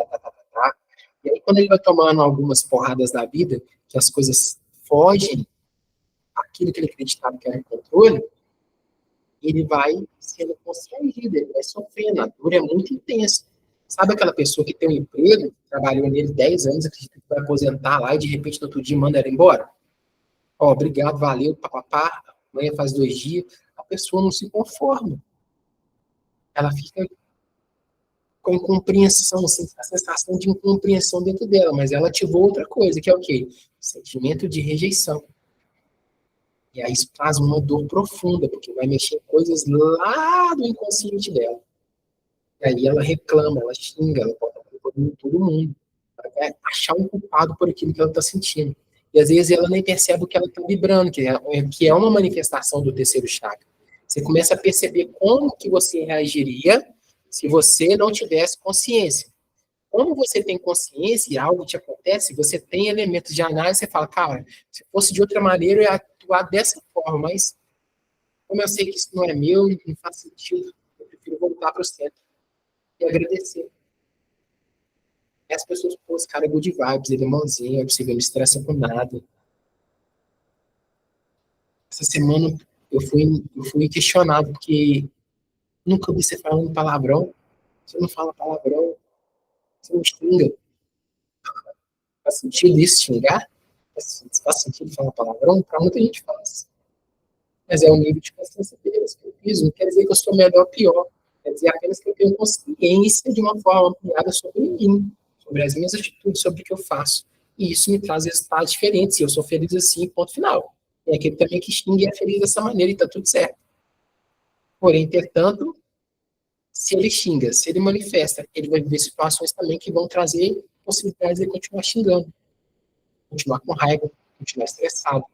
E aí, quando ele vai tomando algumas porradas da vida, que as coisas fogem aquilo que ele acreditava que era controle, ele vai sendo constrangido, ele vai sofrendo, a dor é muito intensa. Sabe aquela pessoa que tem um emprego, trabalhou nele 10 anos, acredita que vai aposentar lá e de repente no outro dia manda ela embora? Ó, obrigado, valeu, papapá, amanhã faz 2 dias. A pessoa não se conforma. Ela fica com incompreensão, assim, a sensação de incompreensão dentro dela, mas ela ativou outra coisa, que é o quê? O sentimento de rejeição. E aí isso traz uma dor profunda, porque vai mexer em coisas lá do inconsciente dela. E aí ela reclama, ela xinga, ela bota a culpa em todo mundo. Ela vai achar um culpado por aquilo que ela está sentindo. E às vezes ela nem percebe o que ela está vibrando, que é uma manifestação do terceiro chakra. Você começa a perceber como que você reagiria se você não tivesse consciência. Como você tem consciência e algo te acontece, você tem elementos de análise, você fala, cara, se fosse de outra maneira, eu ia atuar dessa forma, mas como eu sei que isso não é meu, não faz sentido, eu prefiro voltar para o centro e agradecer. E as pessoas, pô, esse cara é good vibes, ele é mãozinho, é possível, não estressa com nada. Essa semana eu fui questionado, porque nunca vi você falando palavrão, você não fala palavrão, você não xinga. Faz sentido isso, xingar? Faz sentido falar palavrão? Para muita gente faz. Mas é o nível de consciência deles que eu fiz. Não quer dizer que eu sou melhor ou pior. Quer dizer apenas que eu tenho consciência de uma forma ampliada sobre mim, sobre as minhas atitudes, sobre o que eu faço. E isso me traz resultados diferentes. E eu sou feliz assim, ponto final. Tem aquele também que xinga e é feliz dessa maneira e está tudo certo. Porém, entretanto, se ele xinga, se ele manifesta, ele vai viver situações também que vão trazer possibilidades de continuar xingando, continuar com raiva, continuar estressado.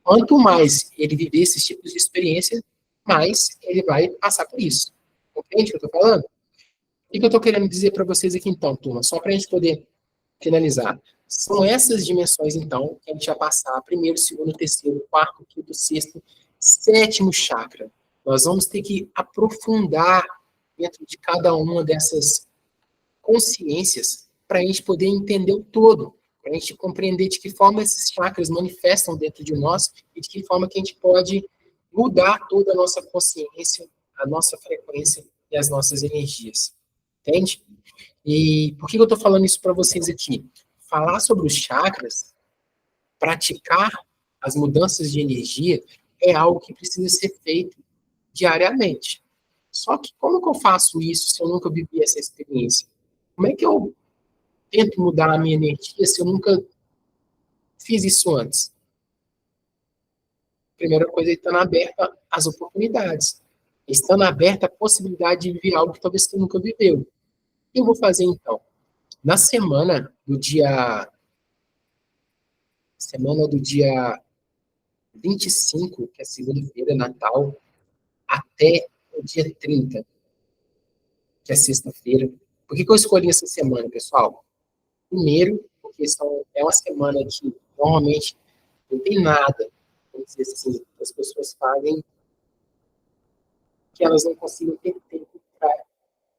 Quanto mais ele viver esses tipos de experiência, mais ele vai passar por isso. Entende o que eu estou falando? O que eu estou querendo dizer para vocês aqui então, turma? Só para a gente poder finalizar. São essas dimensões, então, que a gente vai passar: primeiro, segundo, terceiro, quarto, quinto, sexto, sétimo chakra. Nós vamos ter que aprofundar dentro de cada uma dessas consciências para a gente poder entender o todo, para a gente compreender de que forma esses chakras manifestam dentro de nós e de que forma que a gente pode mudar toda a nossa consciência, a nossa frequência e as nossas energias. Entende? E por que eu estou falando isso para vocês aqui? Falar sobre os chakras, praticar as mudanças de energia, é algo que precisa ser feito diariamente. Só que como que eu faço isso se eu nunca vivi essa experiência? Como é que eu tento mudar a minha energia se eu nunca fiz isso antes? Primeira coisa é estando aberta às oportunidades. Estando aberta à possibilidade de viver algo que talvez você nunca viveu. O que eu vou fazer então? Na semana do dia 25, que é segunda-feira, Natal, até o dia 30, que é sexta-feira. Por que eu escolhi essa semana, pessoal? Primeiro, porque é uma semana que normalmente não tem nada, vamos dizer assim, as pessoas fazem que elas não consigam ter tempo para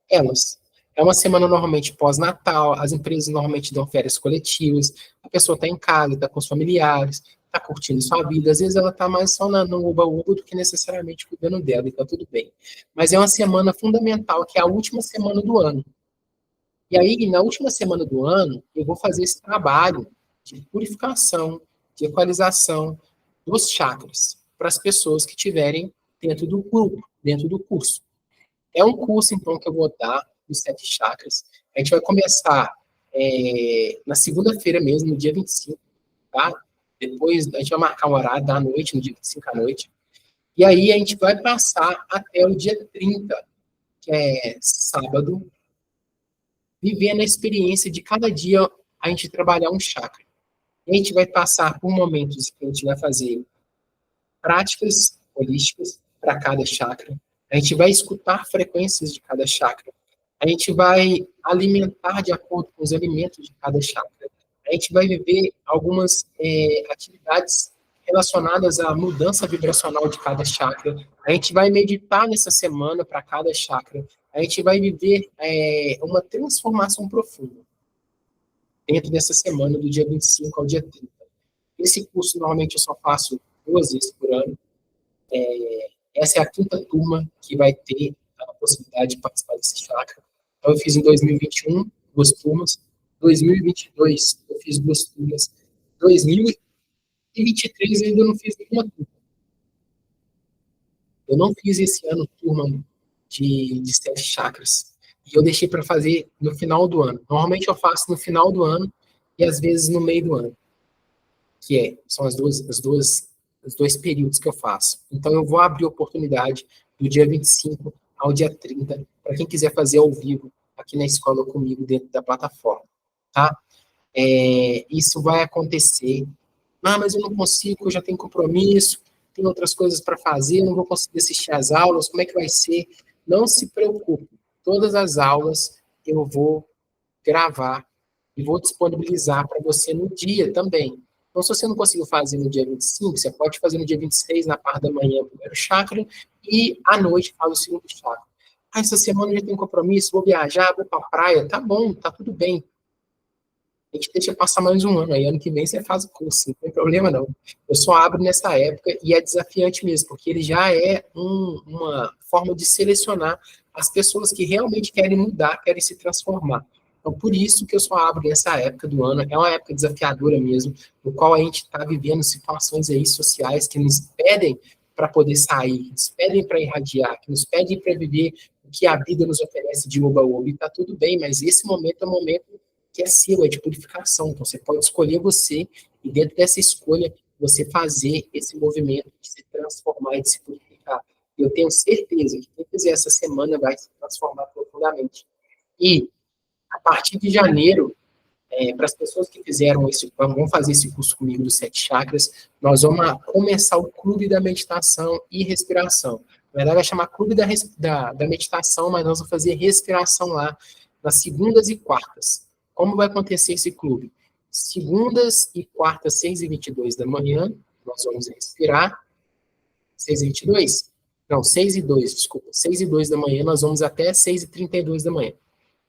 elas. É uma semana normalmente pós-Natal, as empresas normalmente dão férias coletivas, a pessoa está em casa, está com os familiares, está curtindo sua vida, às vezes ela está mais só no uba-uba do que necessariamente cuidando dela, e está tudo bem. Mas é uma semana fundamental, que é a última semana do ano. E aí, na última semana do ano, eu vou fazer esse trabalho de purificação, de equalização dos chakras para as pessoas que estiverem dentro do grupo, dentro do curso. É um curso, então, que eu vou dar dos 7 chakras. A gente vai começar na segunda-feira mesmo, no dia 25, tá? Depois, a gente vai marcar o horário da noite, no dia 25 à noite. E aí, a gente vai passar até o dia 30, que é sábado, vivendo a experiência de cada dia a gente trabalhar um chakra. E a gente vai passar por momentos que a gente vai fazer práticas holísticas para cada chakra. A gente vai escutar frequências de cada chakra. A gente vai alimentar de acordo com os alimentos de cada chakra. A gente vai viver algumas atividades relacionadas à mudança vibracional de cada chakra. A gente vai meditar nessa semana para cada chakra. A gente vai viver uma transformação profunda dentro dessa semana, do dia 25 ao dia 30. Esse curso, normalmente, eu só faço 2 vezes por ano. Essa é a 5ª turma que vai ter a possibilidade de participar desse chakra. Então, eu fiz em 2021 2 turmas. 2022, eu fiz 2 turmas. 2023, eu ainda não fiz nenhuma turma. Eu não fiz esse ano turma de 7 chakras. E eu deixei para fazer no final do ano. Normalmente eu faço no final do ano e às vezes no meio do ano. São os 2 períodos que eu faço. Então eu vou abrir oportunidade do dia 25 ao dia 30 para quem quiser fazer ao vivo aqui na escola comigo dentro da plataforma, tá? Isso vai acontecer. Mas eu não consigo, eu já tenho compromisso, tem outras coisas para fazer, não vou conseguir assistir às aulas, como é que vai ser? Não se preocupe, todas as aulas eu vou gravar e vou disponibilizar para você no dia também. Então, se você não conseguiu fazer no dia 25, você pode fazer no dia 26, na parte da manhã, o primeiro chakra, e à noite faz o segundo chakra. Essa semana eu já tenho compromisso, vou viajar, vou para a praia, tá bom, tá tudo bem. A gente deixa passar mais um ano, aí ano que vem você faz o curso, não tem problema não. Eu só abro nessa época e é desafiante mesmo, porque ele já é uma forma de selecionar as pessoas que realmente querem mudar, querem se transformar. Então, por isso que eu só abro nessa época do ano, é uma época desafiadora mesmo, no qual a gente está vivendo situações aí sociais que nos pedem para poder sair, nos pedem para irradiar, que nos pedem para viver o que a vida nos oferece de oba-oba, e está tudo bem, mas esse momento é um momento que é seu, é de purificação. Então, você pode escolher você, e dentro dessa escolha, você fazer esse movimento de se transformar e de se purificar. E eu tenho certeza que quem fizer essa semana vai se transformar profundamente. E, a partir de janeiro, para as pessoas que vão fazer esse curso comigo dos 7 chakras, nós vamos começar o clube da meditação e respiração. Na verdade, vai chamar clube da meditação, mas nós vamos fazer respiração lá nas segundas e quartas. como vai acontecer esse clube? Segundas e quartas, 6h22 da manhã, nós vamos respirar. 6h22? Não, 6h02, desculpa. 6h02 da manhã, nós vamos até 6h32 da manhã.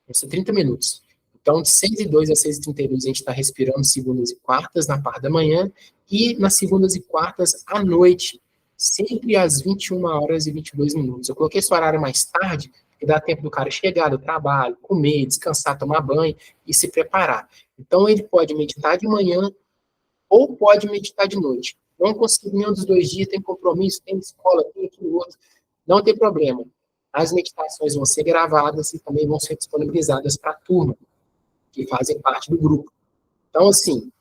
Vão ser 30 minutos. Então, de 6h02 a 6h32, a gente está respirando segundas e quartas na parte da manhã, e nas segundas e quartas à noite, sempre às 21h22. Eu coloquei esse horário mais tarde, porque dá tempo do cara chegar do trabalho, comer, descansar, tomar banho e se preparar. Então, ele pode meditar de manhã ou pode meditar de noite. Não consigo nenhum dos 2 dias, tem compromisso, tem escola, tem aquilo outro. Não tem problema. As meditações vão ser gravadas e também vão ser disponibilizadas para a turma, que fazem parte do grupo. Então, assim,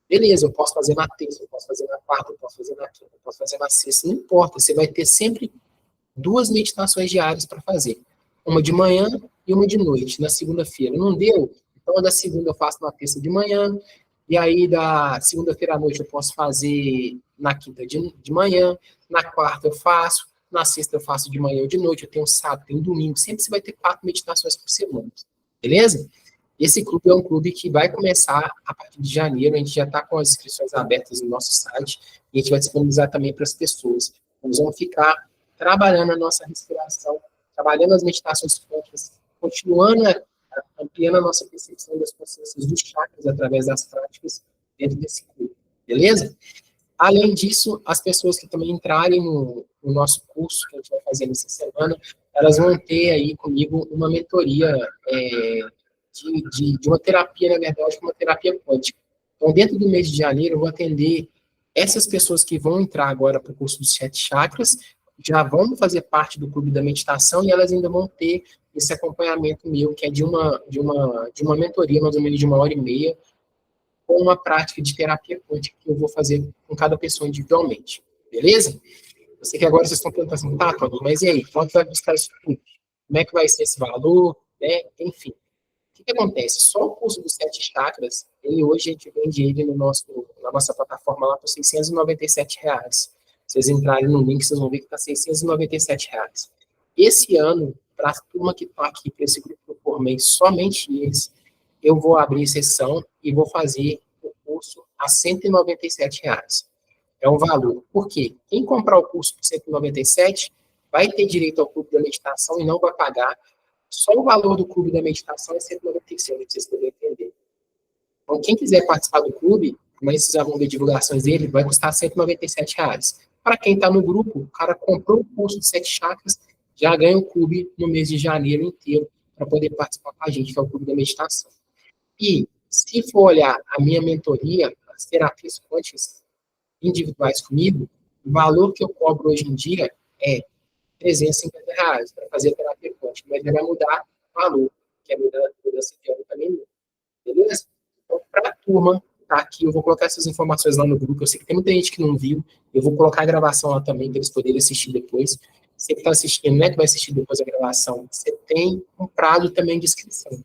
beleza, eu posso fazer na terça, eu posso fazer na quarta, eu posso fazer na quinta, eu posso fazer na sexta, não importa. Você vai ter sempre 2 meditações diárias para fazer. Uma de manhã e uma de noite, na segunda-feira. Não deu? Então, a da segunda eu faço na terça de manhã, e aí da segunda-feira à noite eu posso fazer na quinta de manhã, na quarta eu faço, na sexta eu faço de manhã ou de noite, eu tenho sábado, tenho domingo, sempre você vai ter 4 meditações por semana, beleza? Esse clube é um clube que vai começar a partir de janeiro, a gente já está com as inscrições abertas no nosso site, e a gente vai disponibilizar também para as pessoas. Nós vamos ficar trabalhando a nossa respiração, trabalhando as meditações quânticas, continuando ampliando a nossa percepção das consciências dos chakras através das práticas dentro desse clube, beleza? Além disso, as pessoas que também entrarem no nosso curso que a gente vai fazer nessa semana, elas vão ter aí comigo uma mentoria de uma terapia, na verdade, uma terapia quântica. Então, dentro do mês de janeiro, eu vou atender essas pessoas que vão entrar agora para o curso dos 7 chakras, já vão fazer parte do clube da meditação e elas ainda vão ter esse acompanhamento meu, que é de uma mentoria, mais ou menos de 1h30, com uma prática de terapia quântica que eu vou fazer com cada pessoa individualmente. Beleza? Eu sei que agora vocês estão perguntando assim, tá, Tony, mas e aí? Quanto vai buscar isso tudo? Como é que vai ser esse valor? Né? Enfim. O que acontece? Só o curso dos 7 chakras, ele hoje a gente vende ele na nossa plataforma lá por R$697. Vocês entrarem no link, vocês vão ver que está R$697. Esse ano, para a turma que está aqui, para esse grupo que eu formei, somente eles, eu vou abrir sessão e vou fazer o curso a R$197. É um valor. Por quê? Quem comprar o curso por 197 vai ter direito ao clube da meditação e não vai pagar. Só o valor do clube da meditação é 197, para vocês poderem entender. Então, quem quiser participar do clube, mas vocês já vão ver divulgações dele, vai custar R$197. Para quem está no grupo, o cara comprou o curso de 7 chakras, já ganha o clube no mês de janeiro inteiro, para poder participar com a gente, que é o clube da meditação. E, se for olhar a minha mentoria, as terapias quânticas individuais comigo, o valor que eu cobro hoje em dia é R$350 para fazer a terapia quântica, mas ele vai mudar o valor, que é mudança de ano também, beleza? Então, para a turma, tá aqui, eu vou colocar essas informações lá no grupo, eu sei que tem muita gente que não viu, eu vou colocar a gravação lá também, para eles poderem assistir depois. Você que está assistindo, não é que vai assistir depois a gravação, você tem um prazo também de inscrição.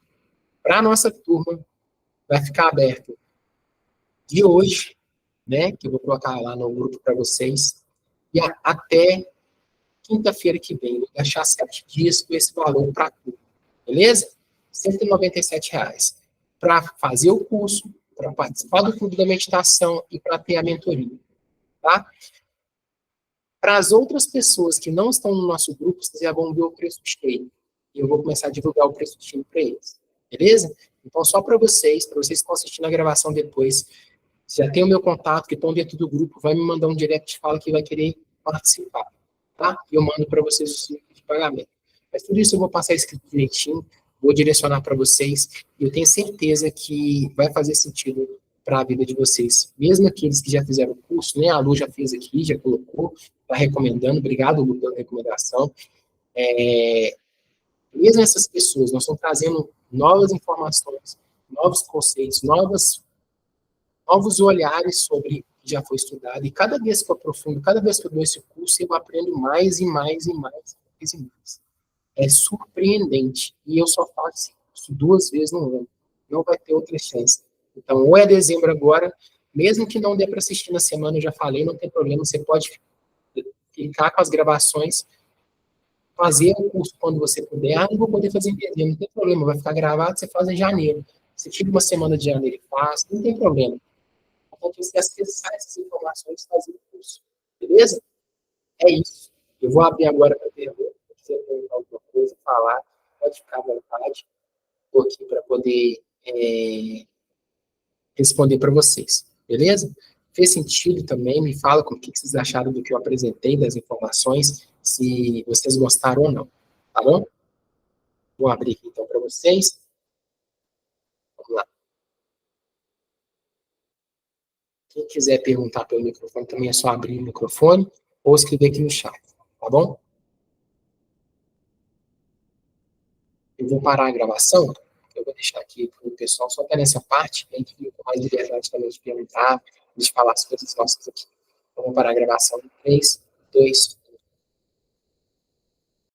Para a nossa turma, vai ficar aberto de hoje, né, que eu vou colocar lá no grupo para vocês, e até quinta-feira que vem, vou deixar 7 dias com esse valor para tudo, beleza? R$197. Para fazer o curso, para participar do clube da meditação e para ter a mentoria, tá? Para as outras pessoas que não estão no nosso grupo, vocês já vão ver o preço cheio. E eu vou começar a divulgar o preço cheio para eles, beleza? Então, só para vocês que estão assistindo a gravação depois, já tem o meu contato, que estão dentro do grupo, vai me mandar um direct, fala que vai querer participar, tá? E eu mando para vocês o link de pagamento. Mas tudo isso eu vou passar escrito direitinho, vou direcionar para vocês, e eu tenho certeza que vai fazer sentido para a vida de vocês. Mesmo aqueles que já fizeram o curso, né? A Lu já fez aqui, já colocou, está recomendando, obrigado, Lu, pela recomendação. Mesmo essas pessoas, nós estamos trazendo novas informações, novos conceitos, novos olhares sobre o que já foi estudado, e cada vez que eu aprofundo, cada vez que eu dou esse curso, eu aprendo mais e mais e mais e mais. É surpreendente, e eu só faço isso 2 vezes no ano, não vai ter outra chance. Então, ou é dezembro agora, mesmo que não dê para assistir na semana, eu já falei, não tem problema, você pode ficar com as gravações, fazer o curso quando você puder. Ah, não vou poder fazer em dezembro, não tem problema, vai ficar gravado, você faz em janeiro. Se tira uma semana de janeiro e faz, não tem problema. Então, você acessar essas informações e fazer o curso. Beleza? É isso. Eu vou abrir agora para pergunta. Se você perguntar alguma coisa, falar, pode ficar à vontade. Estou aqui para poder responder para vocês. Beleza? Fez sentido também? Me fala o que vocês acharam do que eu apresentei, das informações, se vocês gostaram ou não. Tá bom? Vou abrir aqui então para vocês. Vamos lá. Quem quiser perguntar pelo microfone também é só abrir o microfone ou escrever aqui no chat. Tá bom? Eu vou parar a gravação. Eu vou deixar aqui para o pessoal só até nessa parte, a gente fica com mais liberdade também de perguntar, de falar as coisas nossas aqui. Então, vou parar a gravação em 3, 2,